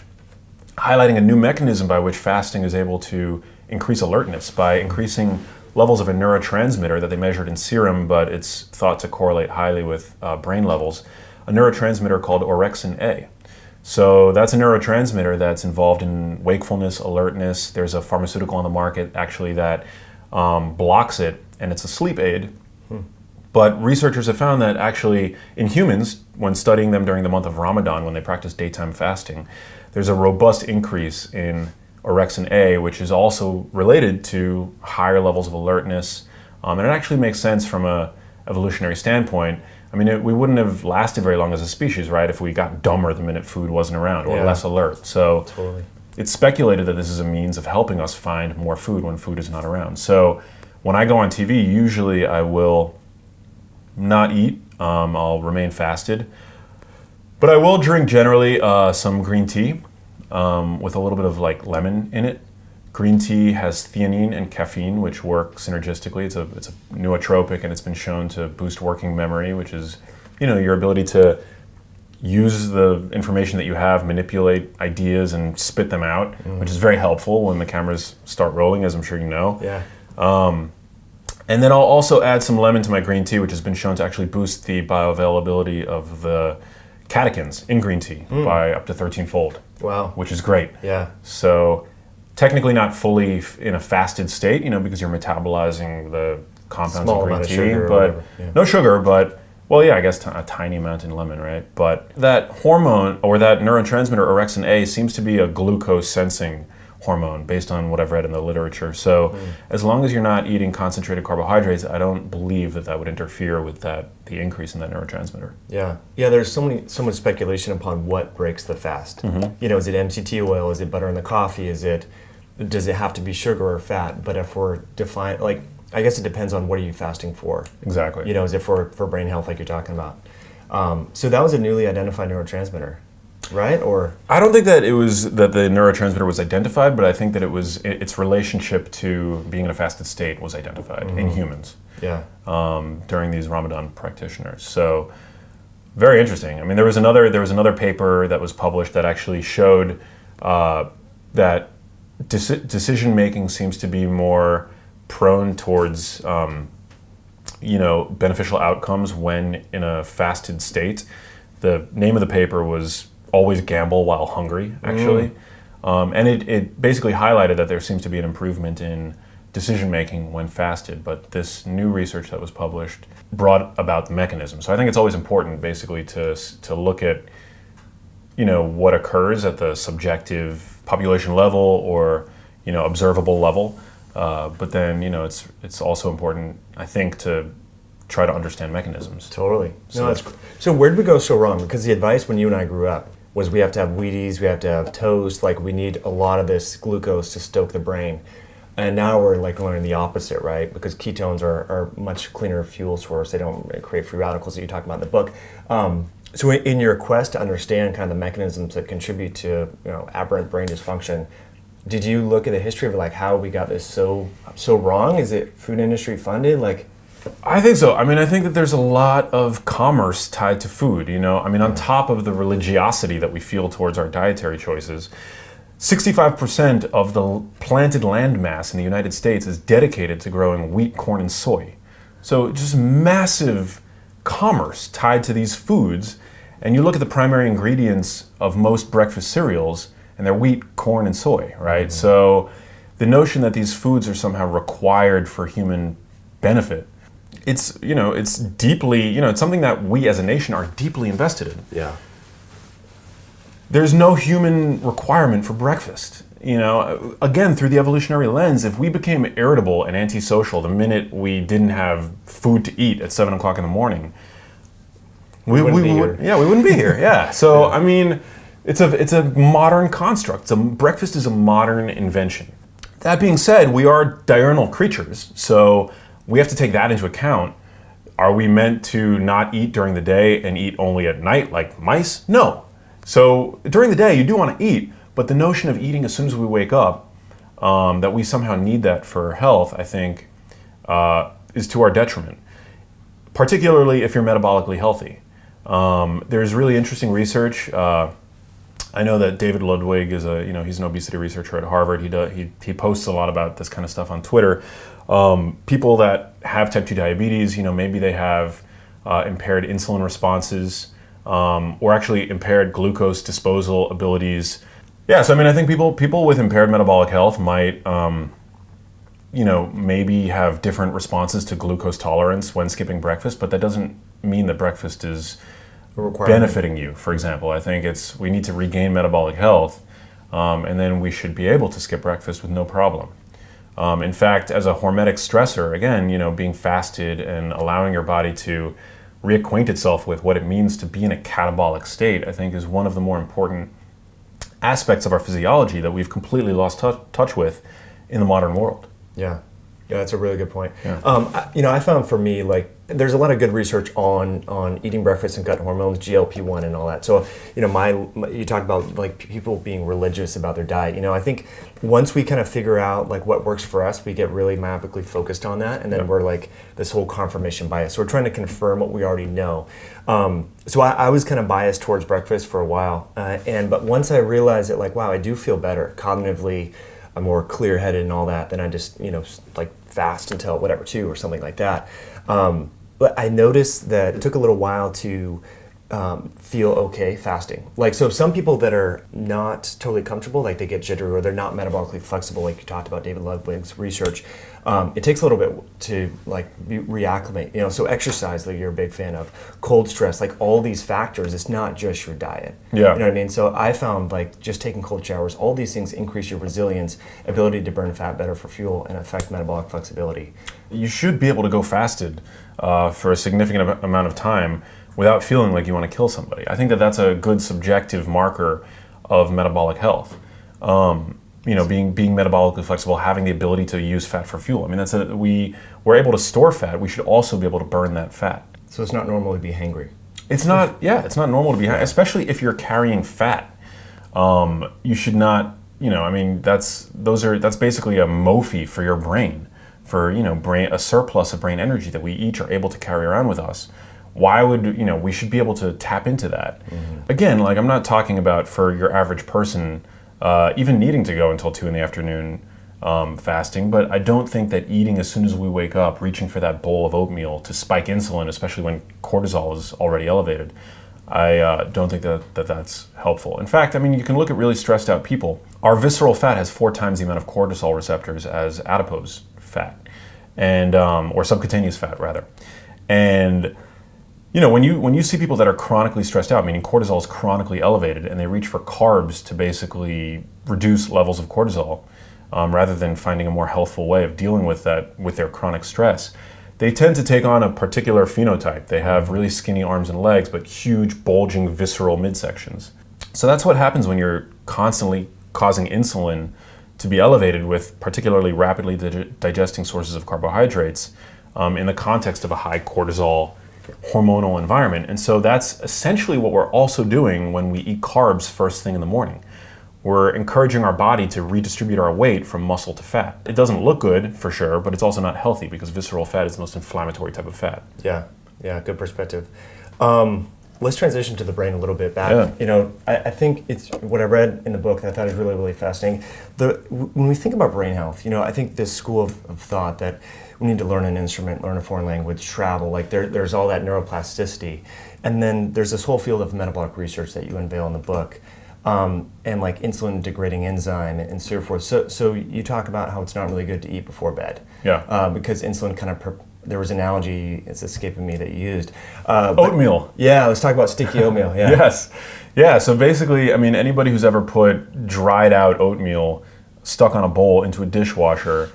highlighting a new mechanism by which fasting is able to increase alertness by increasing levels of a neurotransmitter that they measured in serum, but it's thought to correlate highly with brain levels, a neurotransmitter called orexin A. So that's a neurotransmitter that's involved in wakefulness, alertness. There's a pharmaceutical on the market actually that blocks it, and it's a sleep aid. But researchers have found that actually in humans, when studying them during the month of Ramadan, when they practice daytime fasting, there's a robust increase in orexin A, which is also related to higher levels of alertness. And it actually makes sense from a evolutionary standpoint. I mean, we wouldn't have lasted very long as a species, right, if we got dumber the minute food wasn't around or less alert. So it's speculated that this is a means of helping us find more food when food is not around. So when I go on TV, usually I will not eat. I'll remain fasted. But I will drink generally some green tea with a little bit of lemon in it. Green tea has theanine and caffeine, which work synergistically. It's a nootropic, and it's been shown to boost working memory, which is, your ability to use the information that you have, manipulate ideas, and spit them out, which is very helpful when the cameras start rolling, as I'm sure you know. Yeah. And then I'll also add some lemon to my green tea, which has been shown to actually boost the bioavailability of the catechins in green tea by up to 13-fold. Wow. Which is great. Yeah. So technically not fully in a fasted state, because you're metabolizing the compounds of green tea, but no sugar, but I guess a tiny amount in lemon, right? But that hormone or that neurotransmitter orexin A seems to be a glucose sensing hormone based on what I've read in the literature. So as long as you're not eating concentrated carbohydrates, I don't believe that would interfere with the increase in that neurotransmitter. Yeah. Yeah, there's so much speculation upon what breaks the fast. Is it MCT oil? Is it butter in the coffee? Does it have to be sugar or fat? But if we're I guess it depends on what are you fasting for. Exactly. Is it for brain health like you're talking about? So that was a newly identified neurotransmitter, right? Or I don't think that that the neurotransmitter was identified, but I think that its relationship to being in a fasted state was identified in humans. Yeah. During these Ramadan practitioners. So Very interesting. I mean, there was another paper that was published that actually showed that decision making seems to be more prone towards beneficial outcomes when in a fasted state. The name of the paper was "Always Gamble While Hungry," actually, and it basically highlighted that there seems to be an improvement in decision making when fasted. But this new research that was published brought about the mechanism. So I think it's always important, basically, to look at what occurs at the subjective population level or observable level. But then it's also important, I think, to try to understand mechanisms. Totally. So where did we go so wrong? Because the advice when you and I grew up was we have to have Wheaties, we have to have toast, like we need a lot of this glucose to stoke the brain. And now we're like learning the opposite, right? Because ketones are much cleaner fuel source. They don't create free radicals that you talk about in the book. So in your quest to understand kind of the mechanisms that contribute to aberrant brain dysfunction, did you look at the history of like how we got this so wrong? Is it food industry funded? Like, I think so. I mean, I think that there's a lot of commerce tied to food, I mean, on top of the religiosity that we feel towards our dietary choices, 65% of the planted land mass in the United States is dedicated to growing wheat, corn, and soy. So just massive commerce tied to these foods. And you look at the primary ingredients of most breakfast cereals, and they're wheat, corn, and soy, right? So the notion that these foods are somehow required for human benefit, it's deeply, it's something that we as a nation are deeply invested in. yeah. There's no human requirement for breakfast. Again, through the evolutionary lens, if we became irritable and antisocial the minute we didn't have food to eat at 7 o'clock in the morning, we wouldn't be here. Yeah. So, I mean, it's a modern construct. Breakfast is a modern invention. That being said, we are diurnal creatures, so we have to take that into account. Are we meant to not eat during the day and eat only at night like mice? No. So during the day, you do want to eat, but the notion of eating as soon as we wake up, that we somehow need that for health, I think, is to our detriment, particularly if you're metabolically healthy. There's really interesting research. I know that David Ludwig is he's an obesity researcher at Harvard. He posts a lot about this kind of stuff on Twitter. People that have type 2 diabetes, maybe they have impaired insulin responses, or actually impaired glucose disposal abilities. Yeah, so I mean, I think people with impaired metabolic health might, maybe have different responses to glucose tolerance when skipping breakfast, but that doesn't mean that breakfast is benefiting you. For example, I think we need to regain metabolic health, and then we should be able to skip breakfast with no problem. In fact, as a hormetic stressor, again, being fasted and allowing your body to reacquaint itself with what it means to be in a catabolic state, I think is one of the more important aspects of our physiology that we've completely lost touch with in the modern world. Yeah, that's a really good point. Yeah. I found for me, like, there's a lot of good research on eating breakfast and gut hormones, GLP-1 and all that. So, you talk about like people being religious about their diet. I think once we kind of figure out like what works for us, we get really myopically focused on that, and then we're like this whole confirmation bias. So we're trying to confirm what we already know. So I was kind of biased towards breakfast for a while, but once I realized that, like, wow, I do feel better cognitively. I'm more clear-headed and all that, then I just, like fast until whatever 2 or something like that. But I noticed that it took a little while to feel okay fasting. Like, so some people that are not totally comfortable, like they get jittery or they're not metabolically flexible, like you talked about David Ludwig's research, it takes a little bit to like reacclimate. So exercise, like you're a big fan of, cold stress, like all these factors, it's not just your diet. Yeah. You know what I mean? So I found like just taking cold showers, all these things increase your resilience, ability to burn fat better for fuel, and affect metabolic flexibility. You should be able to go fasted for a significant amount of time without feeling like you want to kill somebody. I think that that's a good subjective marker of metabolic health. Being metabolically flexible, having the ability to use fat for fuel. I mean, we're able to store fat. We should also be able to burn that fat. So it's not normal to be hangry. It's not normal to be hangry, especially if you're carrying fat. You should not, that's basically a MOFI for your brain, for, a surplus of brain energy that we each are able to carry around with us. why would, we should be able to tap into that. Again, like I'm not talking about for your average person even needing to go until 2 in the afternoon fasting, but I don't think that eating as soon as we wake up, reaching for that bowl of oatmeal to spike insulin, especially when cortisol is already elevated, I don't think that's helpful. In fact, I mean, you can look at really stressed out people. Our visceral fat has 4 times the amount of cortisol receptors as adipose fat, and or subcutaneous fat rather. And when you see people that are chronically stressed out, meaning cortisol is chronically elevated, and they reach for carbs to basically reduce levels of cortisol, rather than finding a more healthful way of dealing with that with their chronic stress, they tend to take on a particular phenotype. They have really skinny arms and legs, but huge, bulging, visceral midsections. So that's what happens when you're constantly causing insulin to be elevated with particularly rapidly digesting sources of carbohydrates in the context of a high cortisol hormonal environment. And so that's essentially what we're also doing when we eat carbs first thing in the morning. We're encouraging our body to redistribute our weight from muscle to fat. It doesn't look good for sure, but it's also not healthy because visceral fat is the most inflammatory type of fat. Yeah, good perspective. Let's transition to the brain a little bit back. Yeah. I think it's what I read in the book that I thought is really, really fascinating. When we think about brain health, I think this school of thought that we need to learn an instrument, learn a foreign language, travel, like there's all that neuroplasticity. And then there's this whole field of metabolic research that you unveil in the book. And like insulin degrading enzyme and so forth. So you talk about how it's not really good to eat before bed. Yeah. Because insulin there was an analogy, it's escaping me, that you used. Oatmeal. Yeah, let's talk about sticky oatmeal. Yeah. Yes. Yeah, so basically, I mean, anybody who's ever put dried out oatmeal stuck on a bowl into a dishwasher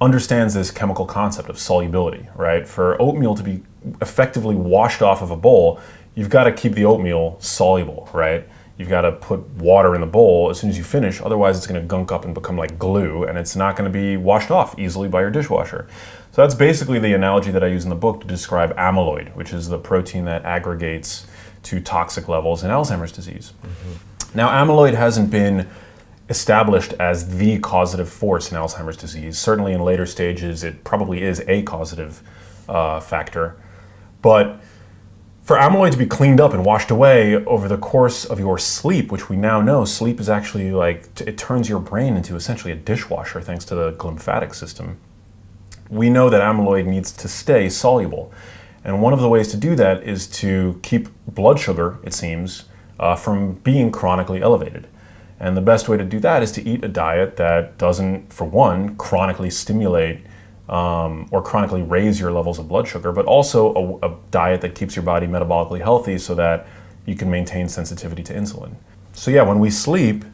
understands this chemical concept of solubility, right? For oatmeal to be effectively washed off of a bowl, you've got to keep the oatmeal soluble, right? You've got to put water in the bowl as soon as you finish, otherwise it's going to gunk up and become like glue, and it's not going to be washed off easily by your dishwasher. So that's basically the analogy that I use in the book to describe amyloid, which is the protein that aggregates to toxic levels in Alzheimer's disease. Mm-hmm. Now, amyloid hasn't been established as the causative force in Alzheimer's disease. Certainly in later stages, it probably is a causative factor. But for amyloid to be cleaned up and washed away over the course of your sleep, which we now know, sleep is actually it turns your brain into essentially a dishwasher thanks to the glymphatic system. We know that amyloid needs to stay soluble. And one of the ways to do that is to keep blood sugar, it seems, from being chronically elevated. And the best way to do that is to eat a diet that doesn't, for one, chronically stimulate or chronically raise your levels of blood sugar, but also a diet that keeps your body metabolically healthy so that you can maintain sensitivity to insulin. So yeah, when we sleep,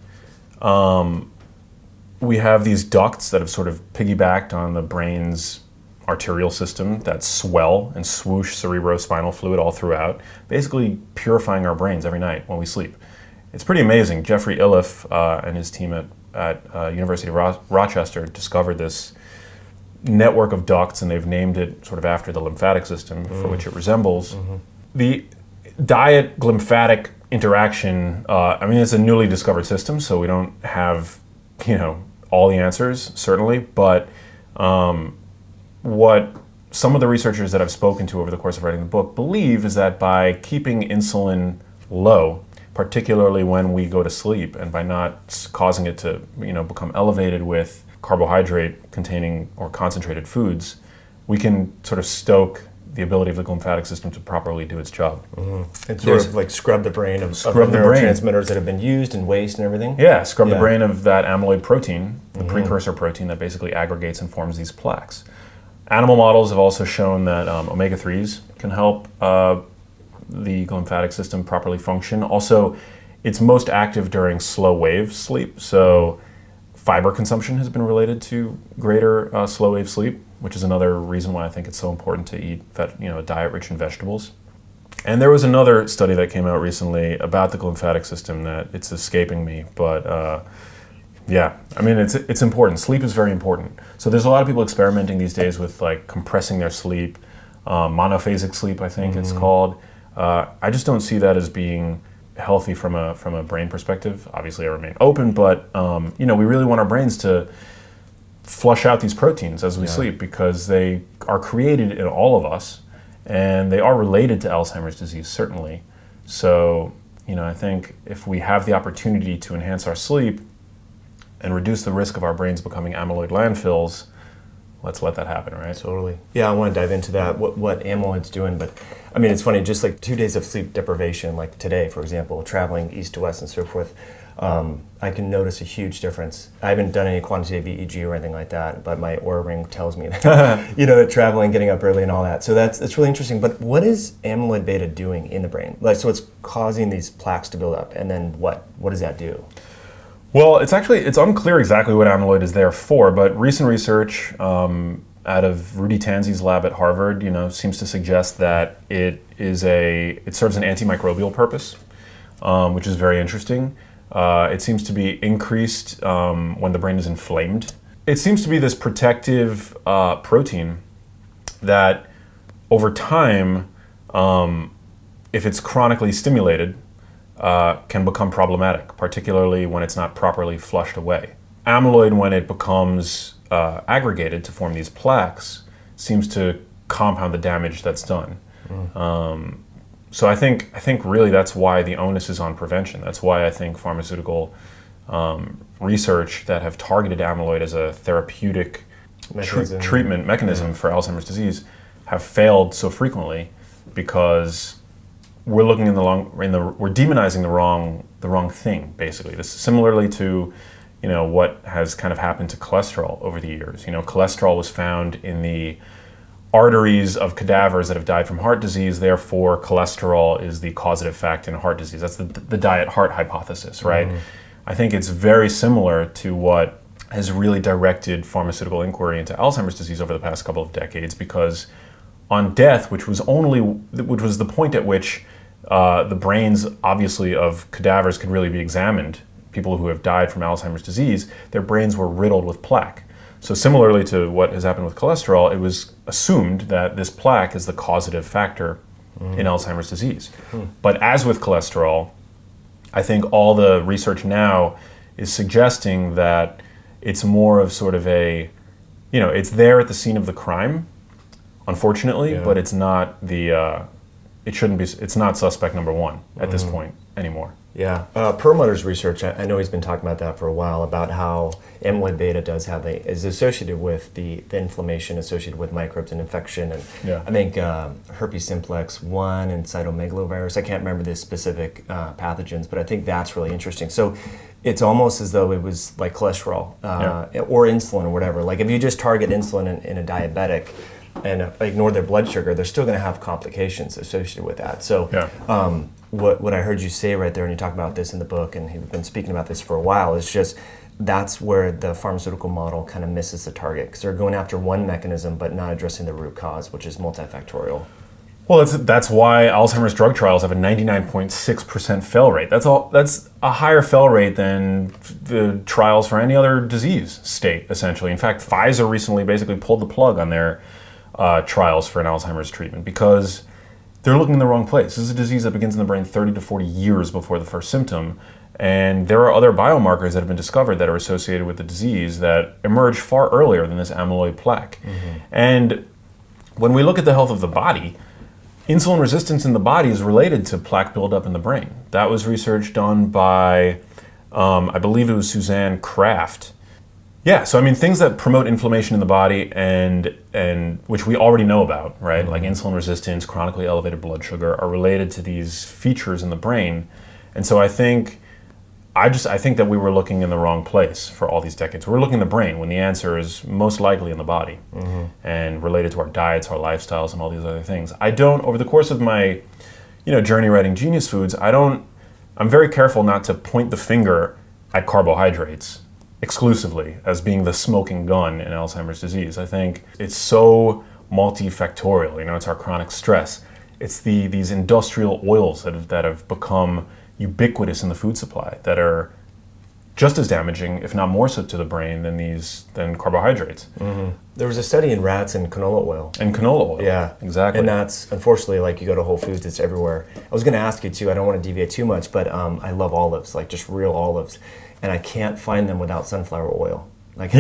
we have these ducts that have sort of piggybacked on the brain's arterial system that swell and swoosh cerebrospinal fluid all throughout, basically purifying our brains every night when we sleep. It's pretty amazing. Jeffrey Iliff and his team at University of Rochester discovered this network of ducts, and they've named it sort of after the lymphatic system for which it resembles. Mm-hmm. The diet glymphatic interaction, it's a newly discovered system, so we don't have, all the answers, certainly, but what some of the researchers that I've spoken to over the course of writing the book believe is that by keeping insulin low, particularly when we go to sleep, and by not causing it to, become elevated with carbohydrate containing or concentrated foods, we can sort of stoke the ability of the glymphatic system to properly do its job. Mm-hmm. And sort of like scrub the brain of neurotransmitters that have been used and waste and everything? Yeah, scrub the brain of that amyloid protein, the precursor protein that basically aggregates and forms these plaques. Animal models have also shown that omega-3s can help the glymphatic system properly function. Also, it's most active during slow wave sleep, so fiber consumption has been related to greater slow wave sleep, which is another reason why I think it's so important to eat a diet rich in vegetables. And there was another study that came out recently about the glymphatic system that it's escaping me, but it's important. Sleep is very important. So there's a lot of people experimenting these days with like compressing their sleep, monophasic sleep, I think it's called. I just don't see that as being healthy from a brain perspective. Obviously, I remain open, but we really want our brains to flush out these proteins as we sleep because they are created in all of us, and they are related to Alzheimer's disease, certainly. So, I think if we have the opportunity to enhance our sleep and reduce the risk of our brains becoming amyloid landfills, let's let that happen, right? Totally. Yeah, I want to dive into that, what amyloid's doing. But I mean, it's funny, just like 2 days of sleep deprivation, like today, for example, traveling east to west and so forth, I can notice a huge difference. I haven't done any quantitative EEG or anything like that, but my Oura ring tells me that, that traveling, getting up early and all that. So that's really interesting. But what is amyloid beta doing in the brain? Like, so it's causing these plaques to build up, and then what does that do? Well, it's unclear exactly what amyloid is there for, but recent research out of Rudy Tanzi's lab at Harvard, seems to suggest that it serves an antimicrobial purpose, which is very interesting. It seems to be increased when the brain is inflamed. It seems to be this protective protein that over time, if it's chronically stimulated, can become problematic, particularly when it's not properly flushed away. Amyloid, when it becomes aggregated to form these plaques, seems to compound the damage that's done. So I think really that's why the onus is on prevention. That's why I think pharmaceutical research that have targeted amyloid as a therapeutic treatment mechanism for Alzheimer's disease have failed so frequently, because we're looking we're demonizing the wrong thing, basically. This is similarly to what has kind of happened to cholesterol over the years. Cholesterol was found in the arteries of cadavers that have died from heart disease. Therefore, cholesterol is the causative fact in heart disease. That's the diet heart hypothesis, right? I think it's very similar to what has really directed pharmaceutical inquiry into Alzheimer's disease over the past couple of decades, because on death, which was the point at which the brains, obviously, of cadavers could really be examined, people who have died from Alzheimer's disease, their brains were riddled with plaque. So similarly to what has happened with cholesterol, it was assumed that this plaque is the causative factor in Alzheimer's disease. But as with cholesterol, I think all the research now is suggesting that it's more of sort of it's there at the scene of the crime, unfortunately, but it's not it's not suspect number one at this point anymore. Yeah. Perlmutter's research, I know he's been talking about that for a while, about how amyloid beta is associated with the inflammation associated with microbes and infection. And I think herpes simplex 1 and cytomegalovirus, I can't remember the specific pathogens, but I think that's really interesting. So it's almost as though it was like cholesterol or insulin or whatever. Like if you just target insulin in a diabetic and ignore their blood sugar, they're still going to have complications associated with that. So what I heard you say right there, and you talk about this in the book, and you've been speaking about this for a while, is just that's where the pharmaceutical model kind of misses the target, because they're going after one mechanism but not addressing the root cause, which is multifactorial. Well, that's why Alzheimer's drug trials have a 99.6% fail rate. That's a higher fail rate than the trials for any other disease state, essentially. In fact, Pfizer recently basically pulled the plug on their trials for an Alzheimer's treatment because they're looking in the wrong place. This is a disease that begins in the brain 30 to 40 years before the first symptom. And there are other biomarkers that have been discovered that are associated with the disease that emerge far earlier than this amyloid plaque. And when we look at the health of the body, insulin resistance in the body is related to plaque buildup in the brain. That was research done by, I believe it was Suzanne Kraft. Yeah, so I mean, things that promote inflammation in the body and which we already know about, right? Like insulin resistance, chronically elevated blood sugar, are related to these features in the brain. And so I think that we were looking in the wrong place for all these decades. We're looking in the brain when the answer is most likely in the body and related to our diets, our lifestyles, and all these other things. Over the course of my, journey writing Genius Foods, I'm very careful not to point the finger at carbohydrates exclusively as being the smoking gun in Alzheimer's disease. I think it's so multifactorial. It's our chronic stress. It's these industrial oils that have become ubiquitous in the food supply that are just as damaging, if not more so, to the brain than carbohydrates. There was a study in rats and canola oil. Yeah, exactly. And that's, unfortunately, like you go to Whole Foods, it's everywhere. I was going to ask you too, I don't want to deviate too much, but I love olives, like just real olives. And I can't find them without sunflower oil. Like,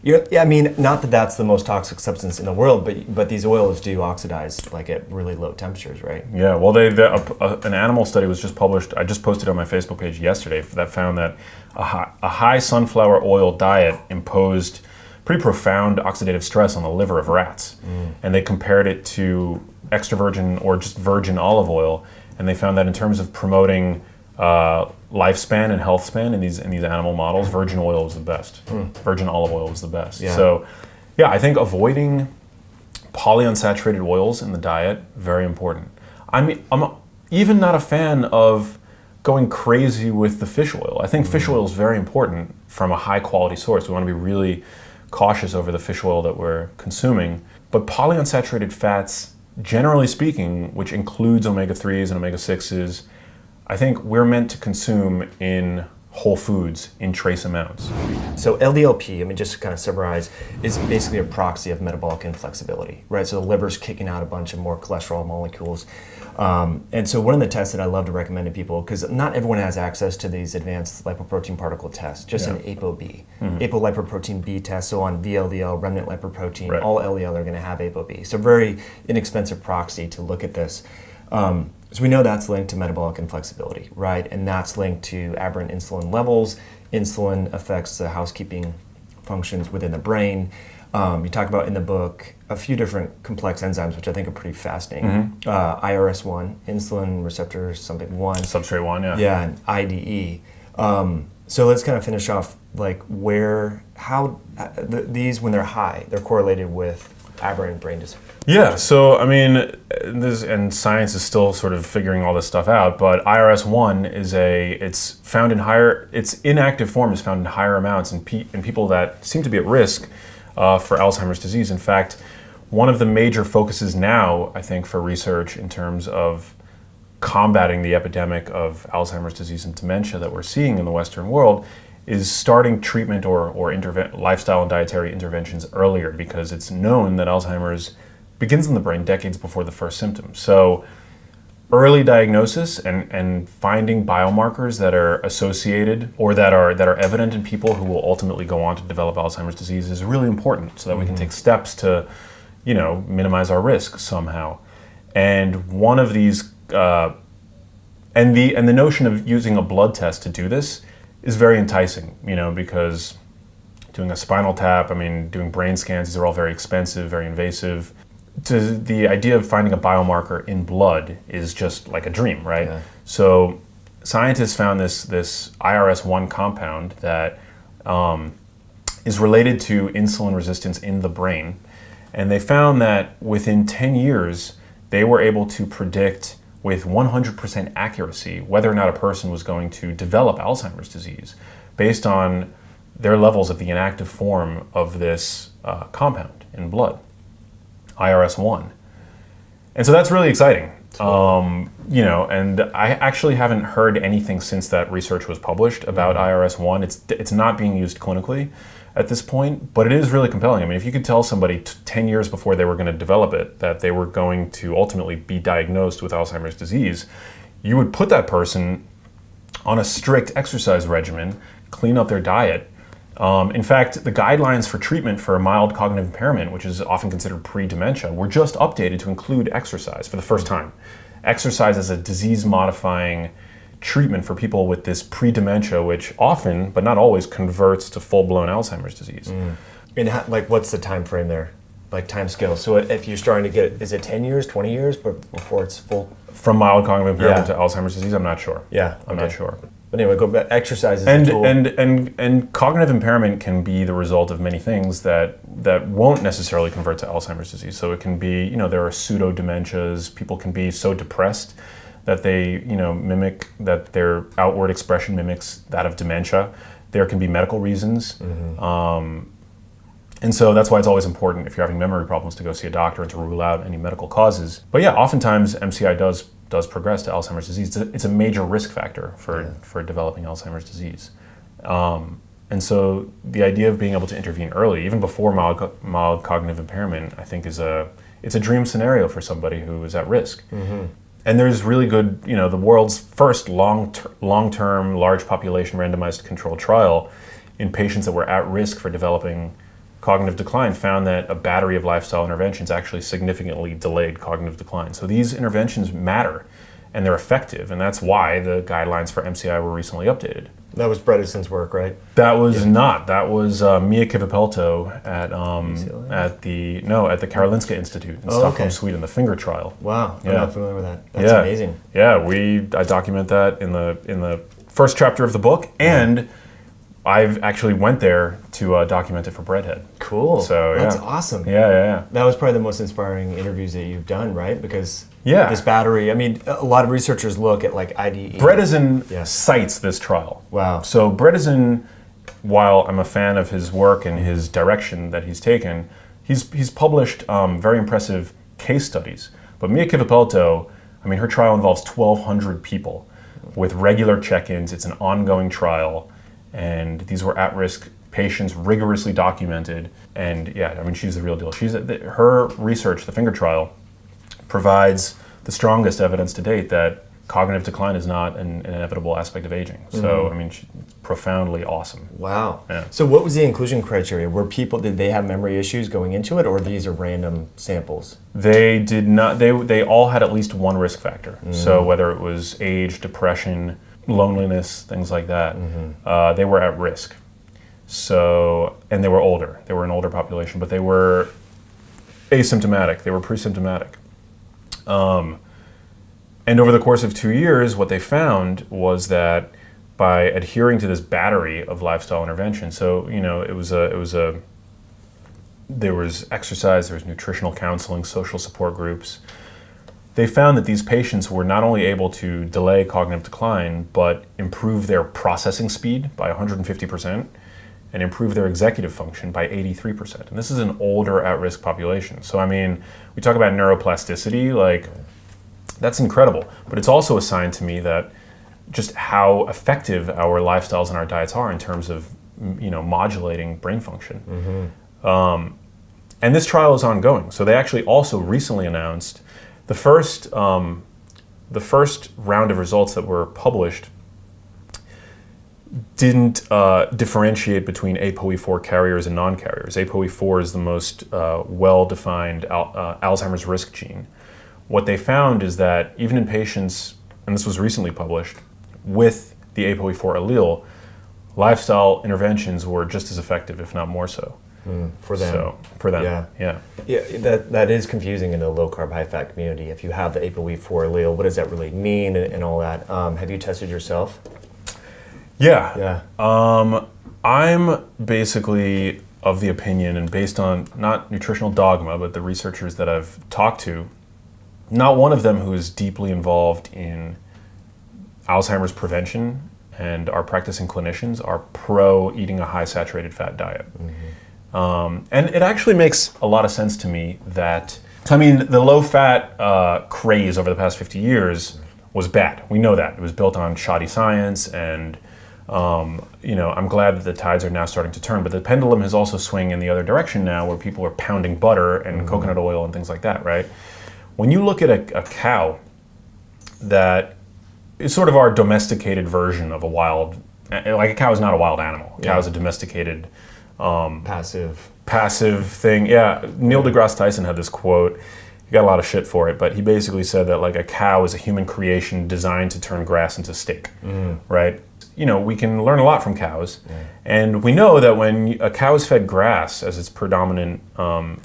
Yeah, I mean, not that that's the most toxic substance in the world, but these oils do oxidize like at really low temperatures, right? Yeah, well, an animal study was just published. I just posted on my Facebook page yesterday that found that a high sunflower oil diet imposed pretty profound oxidative stress on the liver of rats. And they compared it to extra virgin or just virgin olive oil, and they found that in terms of promoting lifespan and health span in these animal models, virgin oil was the best. Virgin olive oil was the best. Yeah. So, yeah, I think avoiding polyunsaturated oils in the diet, very important. I'm even not a fan of going crazy with the fish oil. I think fish oil is very important from a high quality source. We want to be really cautious over the fish oil that we're consuming. But polyunsaturated fats, generally speaking, which includes omega-3s and omega-6s, I think we're meant to consume in whole foods in trace amounts. So LDLP, I mean, just to kind of summarize, is basically a proxy of metabolic inflexibility, right? So the liver's kicking out a bunch of more cholesterol molecules. And so one of the tests that I love to recommend to people, because not everyone has access to these advanced lipoprotein particle tests, just an ApoB, apolipoprotein B test. So on VLDL, remnant lipoprotein, Right. all LDL are going to have ApoB. So very inexpensive proxy to look at this. So we know that's linked to metabolic inflexibility, right? And that's linked to aberrant insulin levels. Insulin affects the housekeeping functions within the brain. You talk about in the book a few different complex enzymes, which I think are pretty fascinating. IRS1, insulin receptor something 1. Substrate 1, yeah. Yeah, and IDE. So let's kind of finish off like these, when they're high, they're correlated with aberrant brain dysfunction. Yeah, so I mean, science is still sort of figuring all this stuff out, but IRS1 its inactive form is found in higher amounts in people that seem to be at risk for Alzheimer's disease. In fact, one of the major focuses now, I think, for research in terms of combating the epidemic of Alzheimer's disease and dementia that we're seeing in the Western world is starting treatment or lifestyle and dietary interventions earlier, because it's known that Alzheimer's begins in the brain decades before the first symptoms. So early diagnosis and finding biomarkers that are associated or that are evident in people who will ultimately go on to develop Alzheimer's disease is really important, so that we can take steps to, minimize our risk somehow. And one of these, and the notion of using a blood test to do this is very enticing, because doing a spinal tap, doing brain scans, these are all very expensive, very invasive. The idea of finding a biomarker in blood is just like a dream, right? Yeah. So scientists found this IRS1 compound that is related to insulin resistance in the brain. And they found that within 10 years, they were able to predict with 100% accuracy whether or not a person was going to develop Alzheimer's disease based on their levels of the inactive form of this compound in blood, IRS1. And so that's really exciting. And I actually haven't heard anything since that research was published about IRS1. It's not being used clinically at this point, but it is really compelling. If you could tell somebody 10 years before they were going to develop it that they were going to ultimately be diagnosed with Alzheimer's disease, you would put that person on a strict exercise regimen, clean up their diet. In fact, the guidelines for treatment for a mild cognitive impairment, which is often considered pre-dementia, were just updated to include exercise for the first time. Exercise as a disease-modifying treatment for people with this pre-dementia, which often, but not always, converts to full-blown Alzheimer's disease. And what's the time frame there? Like time scale. So if you're starting to get, is it 10 years, 20 years before it's full? From mild cognitive impairment to Alzheimer's disease, I'm not sure. Yeah, I'm not sure. But anyway, go back. Exercise is and a tool. and cognitive impairment can be the result of many things that won't necessarily convert to Alzheimer's disease. So it can be, there are pseudo dementias. People can be so depressed that they, mimic, that their outward expression mimics that of dementia. There can be medical reasons. And so that's why it's always important, if you're having memory problems, to go see a doctor and to rule out any medical causes. But yeah, oftentimes MCI does progress to Alzheimer's disease. It's a major risk factor for developing Alzheimer's disease. And so the idea of being able to intervene early, even before mild cognitive impairment, I think it's a dream scenario for somebody who is at risk. And there's really good, the world's first long-term, large population randomized controlled trial in patients that were at risk for developing cognitive decline found that a battery of lifestyle interventions actually significantly delayed cognitive decline. So these interventions matter and they're effective, and that's why the guidelines for MCI were recently updated. That was Bredesen's work, right? That was not. That was Mia Kivipelto at the Karolinska Institute in Stockholm, Sweden, the finger trial. Wow, I'm not familiar with that. That's amazing. Yeah, I document that in the first chapter of the book, and I've actually went there to document it for Breadhead. Cool. So that's awesome. Yeah. That was probably the most inspiring interviews that you've done, right? Because this battery. I mean, a lot of researchers look at like IDE. Bredesen cites this trial. Wow. So Bredesen, while I'm a fan of his work and his direction that he's taken, he's published very impressive case studies. But Mia Kivipelto, I mean, her trial involves 1,200 people with regular check-ins. It's an ongoing trial, and these were at-risk patients, rigorously documented. And I mean, she's the real deal. Her research, the finger trial, provides the strongest evidence to date that cognitive decline is not an inevitable aspect of aging. So, I mean, she's profoundly awesome. Wow. Yeah. So what was the inclusion criteria? Did they have memory issues going into it, or these are random samples? They did not. They all had at least one risk factor. So whether it was age, depression, loneliness, things like that, they were at risk. So, and they were older. They were an older population, but they were asymptomatic. They were pre-symptomatic. And over the course of 2 years, what they found was that by adhering to this battery of lifestyle intervention, so there was exercise, there was nutritional counseling, social support groups. They found that these patients were not only able to delay cognitive decline, but improve their processing speed by 150% and improve their executive function by 83%. And this is an older at-risk population. So I mean, we talk about neuroplasticity, like that's incredible, but it's also a sign to me that just how effective our lifestyles and our diets are in terms of modulating brain function. And this trial is ongoing. So they actually also recently announced the first round of results that were published didn't differentiate between ApoE4 carriers and non-carriers. ApoE4 is the most well-defined Alzheimer's risk gene. What they found is that even in patients, and this was recently published, with the ApoE4 allele, lifestyle interventions were just as effective, if not more so. For them. So, for them, yeah. That is confusing in the low-carb, high-fat community. If you have the ApoE4 allele, what does that really mean and all that? Have you tested yourself? Yeah. I'm basically of the opinion, and based on not nutritional dogma, but the researchers that I've talked to, not one of them who is deeply involved in Alzheimer's prevention and are practicing clinicians are pro eating a high saturated fat diet. And it actually makes a lot of sense to me that, I mean, the low fat craze over the past 50 years was bad. We know that. It was built on shoddy science, and I'm glad that the tides are now starting to turn, but the pendulum is also swinging in the other direction now, where people are pounding butter and coconut oil and things like that, right? When you look at a cow that is sort of our domesticated version of a wild, like a cow is not a wild animal. A cow is a domesticated passive thing. Yeah, Neil deGrasse Tyson had this quote. He got a lot of shit for it, but he basically said that like a cow is a human creation designed to turn grass into steak, right? We can learn a lot from cows, and we know that when a cow is fed grass as its predominant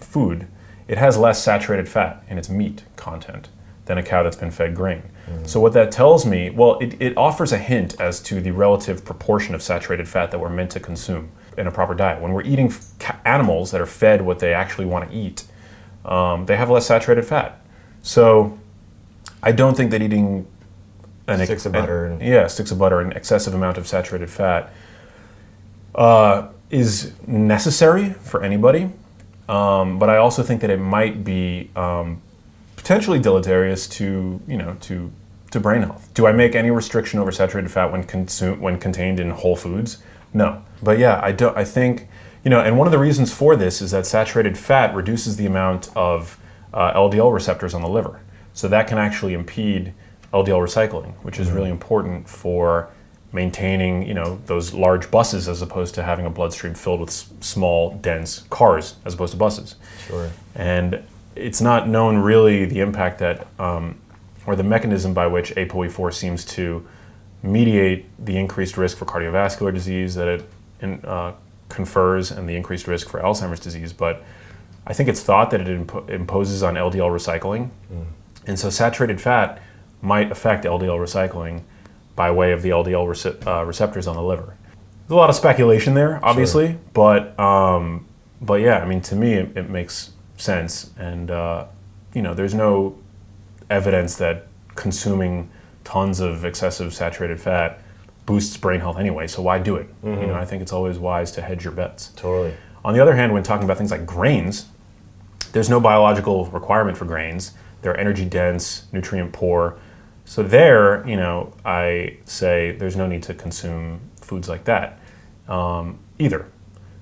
food, it has less saturated fat in its meat content than a cow that's been fed grain. So what that tells me, well, it offers a hint as to the relative proportion of saturated fat that we're meant to consume in a proper diet. When we're eating animals that are fed what they actually want to eat, they have less saturated fat. So I don't think that eating sticks of butter and excessive amount of saturated fat is necessary for anybody. But I also think that it might be potentially deleterious to brain health. Do I make any restriction over saturated fat when contained in whole foods? No. But yeah, I think, and one of the reasons for this is that saturated fat reduces the amount of LDL receptors on the liver. So that can actually impede LDL recycling, which is really important for maintaining, those large buses as opposed to having a bloodstream filled with small, dense cars as opposed to buses. Sure. And it's not known really the impact that, or the mechanism by which ApoE4 seems to mediate the increased risk for cardiovascular disease that it confers and the increased risk for Alzheimer's disease. But I think it's thought that it imposes on LDL recycling. And so saturated fat might affect LDL recycling by way of the LDL receptors on the liver. There's a lot of speculation there, obviously, sure. But yeah, I mean, to me, it makes sense. And, there's no evidence that consuming tons of excessive saturated fat boosts brain health anyway, so why do it? I think it's always wise to hedge your bets. Totally. On the other hand, when talking about things like grains, there's no biological requirement for grains. They're energy dense, nutrient poor. So there, I say there's no need to consume foods like that either.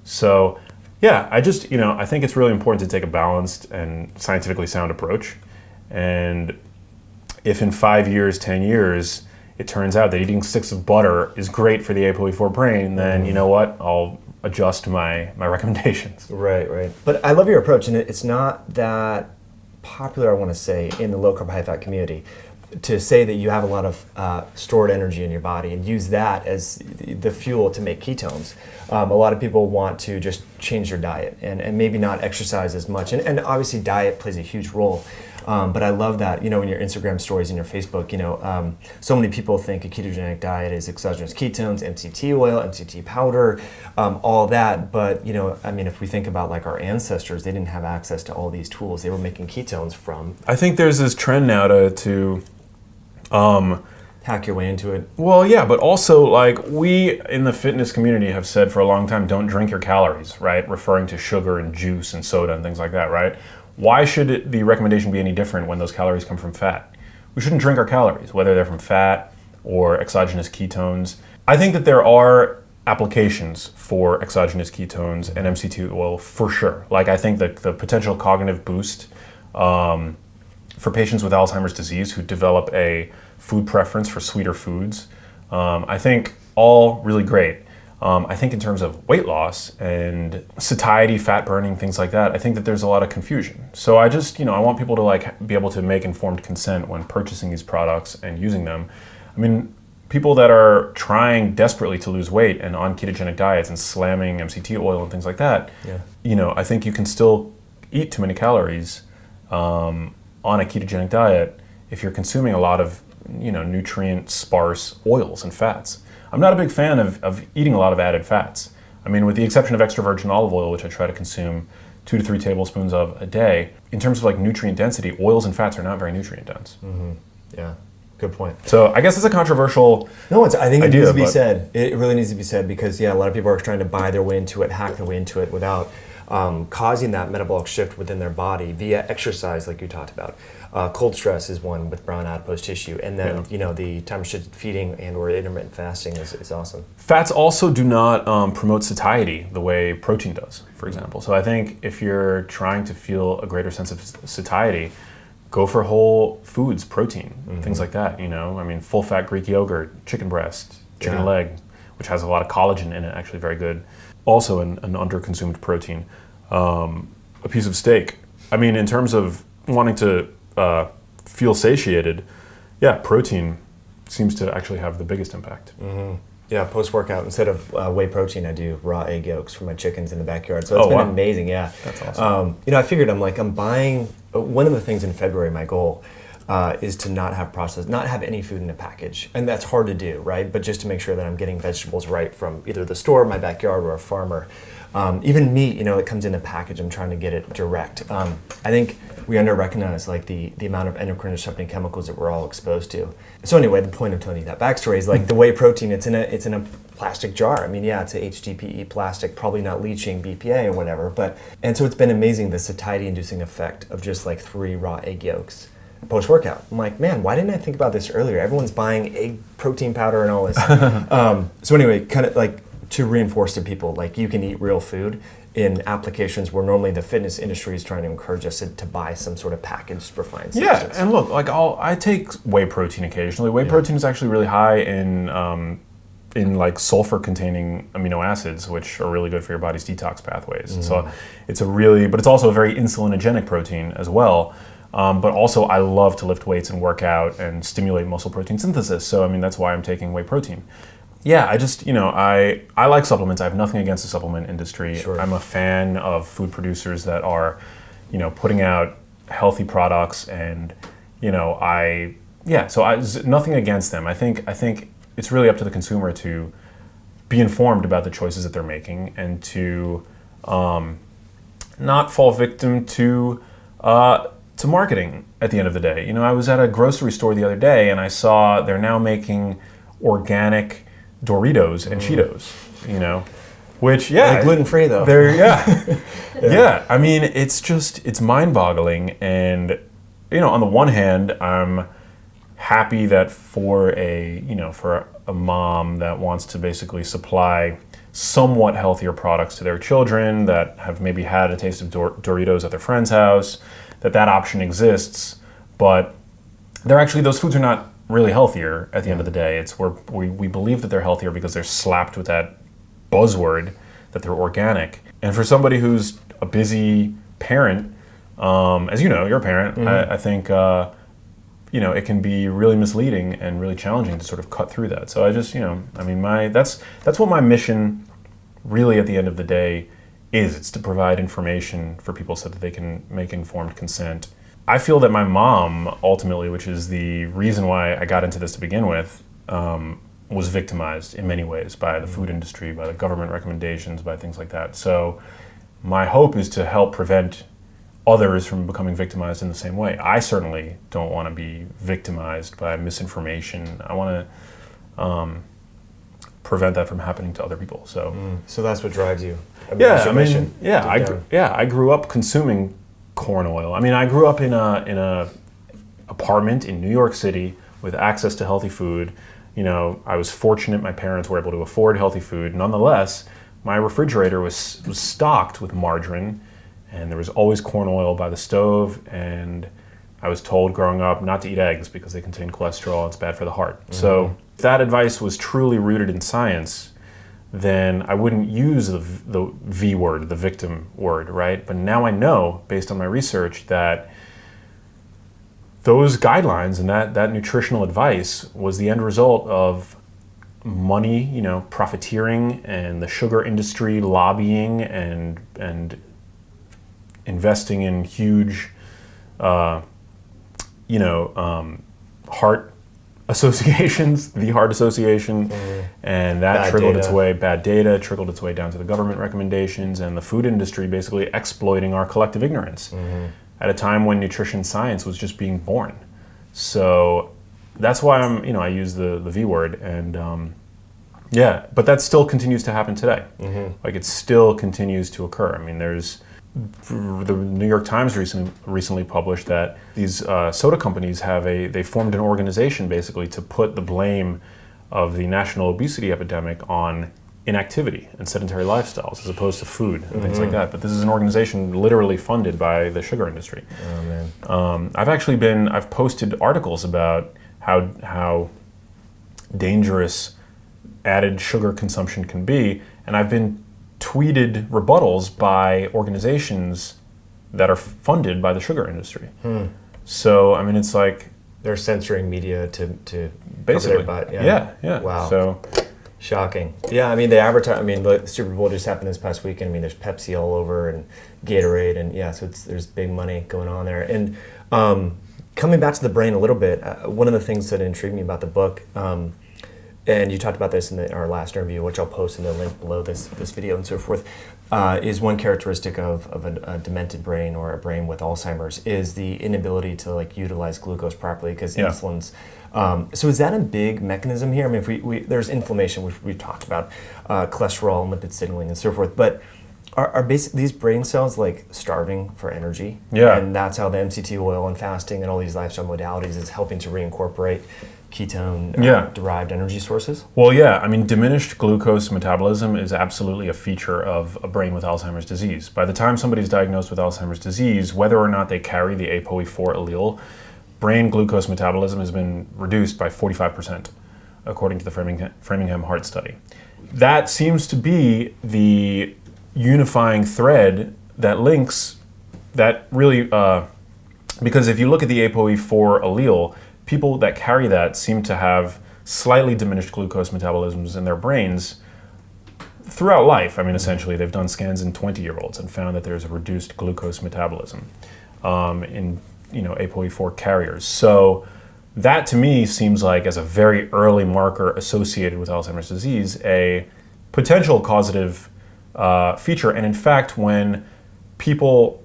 So yeah, I think it's really important to take a balanced and scientifically sound approach. And if in 5 years, 10 years, it turns out that eating sticks of butter is great for the ApoE4 brain, then you know what? I'll adjust my recommendations. Right. But I love your approach, and it's not that popular, I want to say, in the low-carb, high-fat community, to say that you have a lot of stored energy in your body and use that as the fuel to make ketones. A lot of people want to just change their diet and maybe not exercise as much. And obviously diet plays a huge role. But I love that, in your Instagram stories and your Facebook, so many people think a ketogenic diet is exogenous ketones, MCT oil, MCT powder, all that. But, if we think about like our ancestors, they didn't have access to all these tools. They were making ketones from. I think there's this trend now to hack your way into it. Well, yeah, but also like we in the fitness community have said for a long time, don't drink your calories, right? Referring to sugar and juice and soda and things like that, right? Why should the recommendation be any different when those calories come from fat? We shouldn't drink our calories, whether they're from fat or exogenous ketones. I think that there are applications for exogenous ketones and MCT oil for sure. Like I think that the potential cognitive boost for patients with Alzheimer's disease who develop a food preference for sweeter foods, I think all really great. I think in terms of weight loss and satiety, fat burning, things like that, I think that there's a lot of confusion. So I just, I want people to be able to make informed consent when purchasing these products and using them. I mean, people that are trying desperately to lose weight and on ketogenic diets and slamming MCT oil and things like that, I think you can still eat too many calories on a ketogenic diet if you're consuming a lot of, nutrient sparse oils and fats. I'm not a big fan of eating a lot of added fats. I mean, with the exception of extra virgin olive oil, which I try to consume 2 to 3 tablespoons of a day, in terms of like nutrient density, oils and fats are not very nutrient dense. Mm-hmm. Yeah, good point. So I guess it's a controversial I think it idea, needs to be said. It really needs to be said because, a lot of people are trying to buy their way into it, hack their way into it without causing that metabolic shift within their body via exercise, like you talked about. Cold stress is one with brown adipose tissue, and then the time restricted feeding and/or intermittent fasting is awesome. Fats also do not promote satiety the way protein does, for example. So I think if you're trying to feel a greater sense of satiety, go for whole foods, protein, things like that. I mean, full fat Greek yogurt, chicken breast, chicken leg, which has a lot of collagen in it, actually very good. Also an under-consumed protein, a piece of steak. I mean, in terms of wanting to feel satiated, protein seems to actually have the biggest impact. Mm-hmm. Yeah, post-workout, instead of whey protein, I do raw egg yolks for my chickens in the backyard. So it's been amazing, yeah. That's awesome. I figured I'm buying, one of the things in February, my goal is to not have any food in a package. And that's hard to do, right? But just to make sure that I'm getting vegetables right from either the store, my backyard, or a farmer. Even meat, it comes in a package. I'm trying to get it direct. I think we under-recognize the amount of endocrine disrupting chemicals that we're all exposed to. So anyway, the point of telling you that backstory is the whey protein. It's in a plastic jar. I mean, it's a HDPE plastic, probably not leaching BPA or whatever. And so it's been amazing the satiety-inducing effect of just 3 raw egg yolks post-workout. I'm like, man, why didn't I think about this earlier? Everyone's buying egg protein powder and all this. So anyway, kind of to reinforce to people, you can eat real food in applications where normally the fitness industry is trying to encourage us to buy some sort of packaged refined substance. Yeah, and look, I take whey protein occasionally. Whey protein is actually really high in in like sulfur-containing amino acids, which are really good for your body's detox pathways. So it's but it's also a very insulinogenic protein as well. But also, I love to lift weights and work out and stimulate muscle protein synthesis. So, I mean, that's why I'm taking whey protein. Yeah, I just, I like supplements. I have nothing against the supplement industry. Sure. I'm a fan of food producers that are, putting out healthy products, and, nothing against them. I think it's really up to the consumer to be informed about the choices that they're making, and to not fall victim to marketing at the end of the day. I was at a grocery store the other day, and I saw they're now making organic Doritos and Cheetos, which, They're gluten-free though. Yeah. I mean, it's mind-boggling. And, on the one hand, I'm happy that for a mom that wants to basically supply somewhat healthier products to their children that have maybe had a taste of Doritos at their friend's house, that option exists. But those foods are not really healthier at the end of the day. It's where we believe that they're healthier because they're slapped with that buzzword that they're organic. And for somebody who's a busy parent, as you know, you're a parent, I think it can be really misleading and really challenging to sort of cut through that. So I just, that's what my mission really at the end of the day is. It's to provide information for people so that they can make informed consent. I feel that my mom, ultimately, which is the reason why I got into this to begin with, was victimized in many ways by the food industry, by the government recommendations, by things like that. So my hope is to help prevent others from becoming victimized in the same way. I certainly don't want to be victimized by misinformation. I want to prevent that from happening to other people. So that's what drives you. I grew up consuming corn oil. I mean, I grew up in a apartment in New York City with access to healthy food. I was fortunate my parents were able to afford healthy food. Nonetheless, my refrigerator was stocked with margarine, and there was always corn oil by the stove, and I was told growing up not to eat eggs because they contain cholesterol, it's bad for the heart. So if that advice was truly rooted in science, then I wouldn't use the V word, the victim word, right? But now I know, based on my research, that those guidelines and that nutritional advice was the end result of money, profiteering, and the sugar industry lobbying and investing in huge, heart associations, the Heart Association, and that bad data trickled its way down to the government recommendations, and the food industry basically exploiting our collective ignorance at a time when nutrition science was just being born. So that's why I use the V word, and but that still continues to happen today. Like, it still continues to occur. I mean, the New York Times recently published that these soda companies they formed an organization basically to put the blame of the national obesity epidemic on inactivity and sedentary lifestyles as opposed to food and things like that. But this is an organization literally funded by the sugar industry. Oh man. I've posted articles about how dangerous added sugar consumption can be, and I've been tweeted rebuttals by organizations that are funded by the sugar industry. So, I mean, it's like they're censoring media to basically, cover their butt. Yeah. Wow. So shocking. Yeah, I mean, they advertise. I mean, the Super Bowl just happened this past weekend. I mean, there's Pepsi all over and Gatorade, and so there's big money going on there. And coming back to the brain a little bit, one of the things that intrigued me about the book, and you talked about this in our last interview, which I'll post in the link below this video and so forth, is one characteristic of a demented brain or a brain with Alzheimer's is the inability to utilize glucose properly because insulin's. So is that a big mechanism here? I mean, if there's inflammation, which we've talked about, cholesterol and lipid signaling and so forth, but are these brain cells starving for energy? Yeah. And that's how the MCT oil and fasting and all these lifestyle modalities is helping to reincorporate ketone derived energy sources? Well, yeah. I mean, diminished glucose metabolism is absolutely a feature of a brain with Alzheimer's disease. By the time somebody's diagnosed with Alzheimer's disease, whether or not they carry the ApoE4 allele, brain glucose metabolism has been reduced by 45%. according to the Framingham Heart Study. That seems to be the unifying thread that links, that really, because if you look at the ApoE4 allele, people that carry that seem to have slightly diminished glucose metabolisms in their brains throughout life. I mean, essentially, they've done scans in 20-year-olds and found that there's a reduced glucose metabolism in ApoE4 carriers. So that to me seems like, as a very early marker associated with Alzheimer's disease, a potential causative feature. And in fact, when people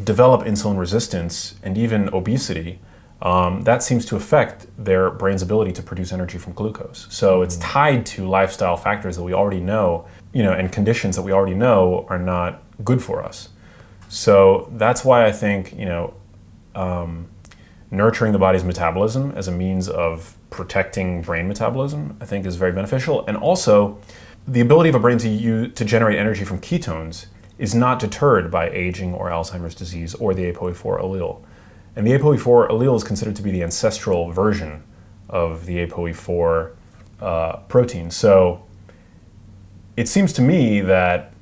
develop insulin resistance and even obesity, that seems to affect their brain's ability to produce energy from glucose. So it's tied to lifestyle factors that we already know, and conditions that we already know are not good for us. So that's why I think, nurturing the body's metabolism as a means of protecting brain metabolism, I think, is very beneficial. And also, the ability of a brain to generate energy from ketones is not deterred by aging or Alzheimer's disease or the ApoE4 allele. And the ApoE4 allele is considered to be the ancestral version of the ApoE4 protein. So it seems to me that,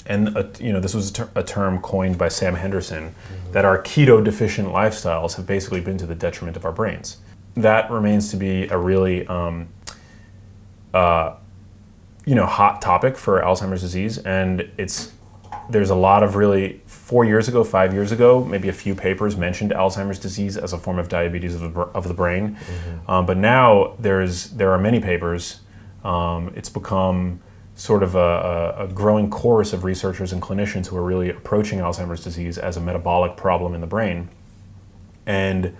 and this was a term coined by Sam Henderson, that our keto deficient lifestyles have basically been to the detriment of our brains. That remains to be a really hot topic for Alzheimer's disease, and there's a lot of really 5 years ago, maybe a few papers mentioned Alzheimer's disease as a form of diabetes of the brain, but now there are many papers. It's become sort of a growing chorus of researchers and clinicians who are really approaching Alzheimer's disease as a metabolic problem in the brain. And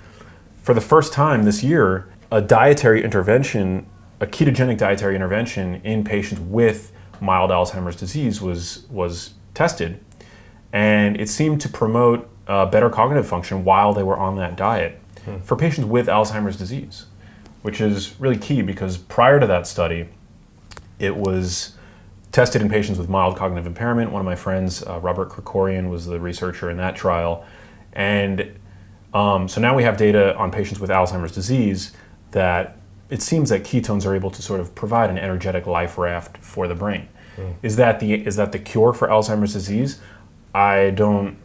for the first time this year, a ketogenic dietary intervention in patients with mild Alzheimer's disease was tested. And it seemed to promote better cognitive function while they were on that diet for patients with Alzheimer's disease, which is really key because prior to that study, it was tested in patients with mild cognitive impairment. One of my friends, Robert Krikorian, was the researcher in that trial. And so now we have data on patients with Alzheimer's disease that it seems that ketones are able to sort of provide an energetic life raft for the brain. Is that the cure for Alzheimer's disease? I don't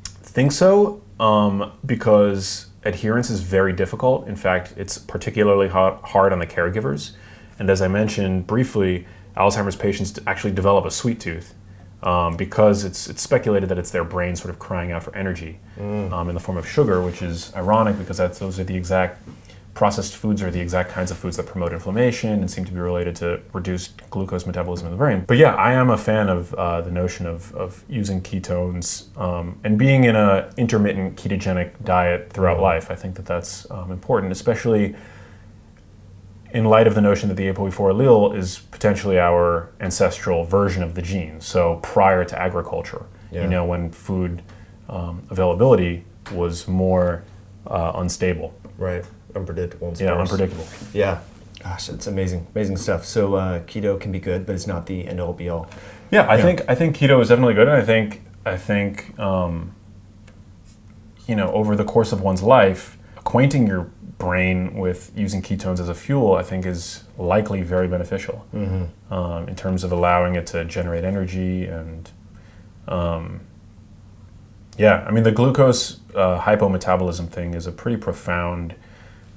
think so, because adherence is very difficult. In fact, it's particularly hard on the caregivers. And as I mentioned briefly, Alzheimer's patients actually develop a sweet tooth because it's speculated that it's their brain sort of crying out for energy in the form of sugar, which is ironic because those are the exact processed foods are the exact kinds of foods that promote inflammation and seem to be related to reduced glucose metabolism in the brain. But yeah, I am a fan of the notion of using ketones and being in an intermittent ketogenic diet throughout life. I think that's important, especially in light of the notion that the ApoE4 allele is potentially our ancestral version of the gene. So prior to agriculture, when food availability was more unstable. Right. Unpredictable. Unpredictable. Yeah. Gosh, it's amazing stuff. So keto can be good, but it's not the end all be all. Yeah, I think keto is definitely good, and I think over the course of one's life, acquainting your brain with using ketones as a fuel, I think, is likely very beneficial in terms of allowing it to generate energy and the glucose hypometabolism thing is a pretty profound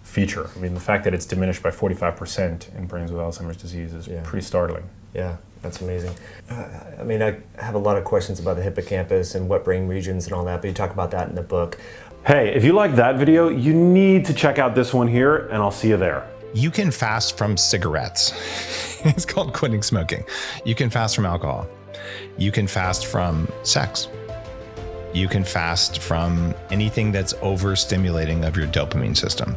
feature. I mean, the fact that it's diminished by 45% in brains with Alzheimer's disease is pretty startling. Yeah, that's amazing. I have a lot of questions about the hippocampus and what brain regions and all that, but you talk about that in the book. Hey, if you liked that video, you need to check out this one here, and I'll see you there. You can fast from cigarettes. It's called quitting smoking. You can fast from alcohol. You can fast from sex. You can fast from anything that's overstimulating of your dopamine system.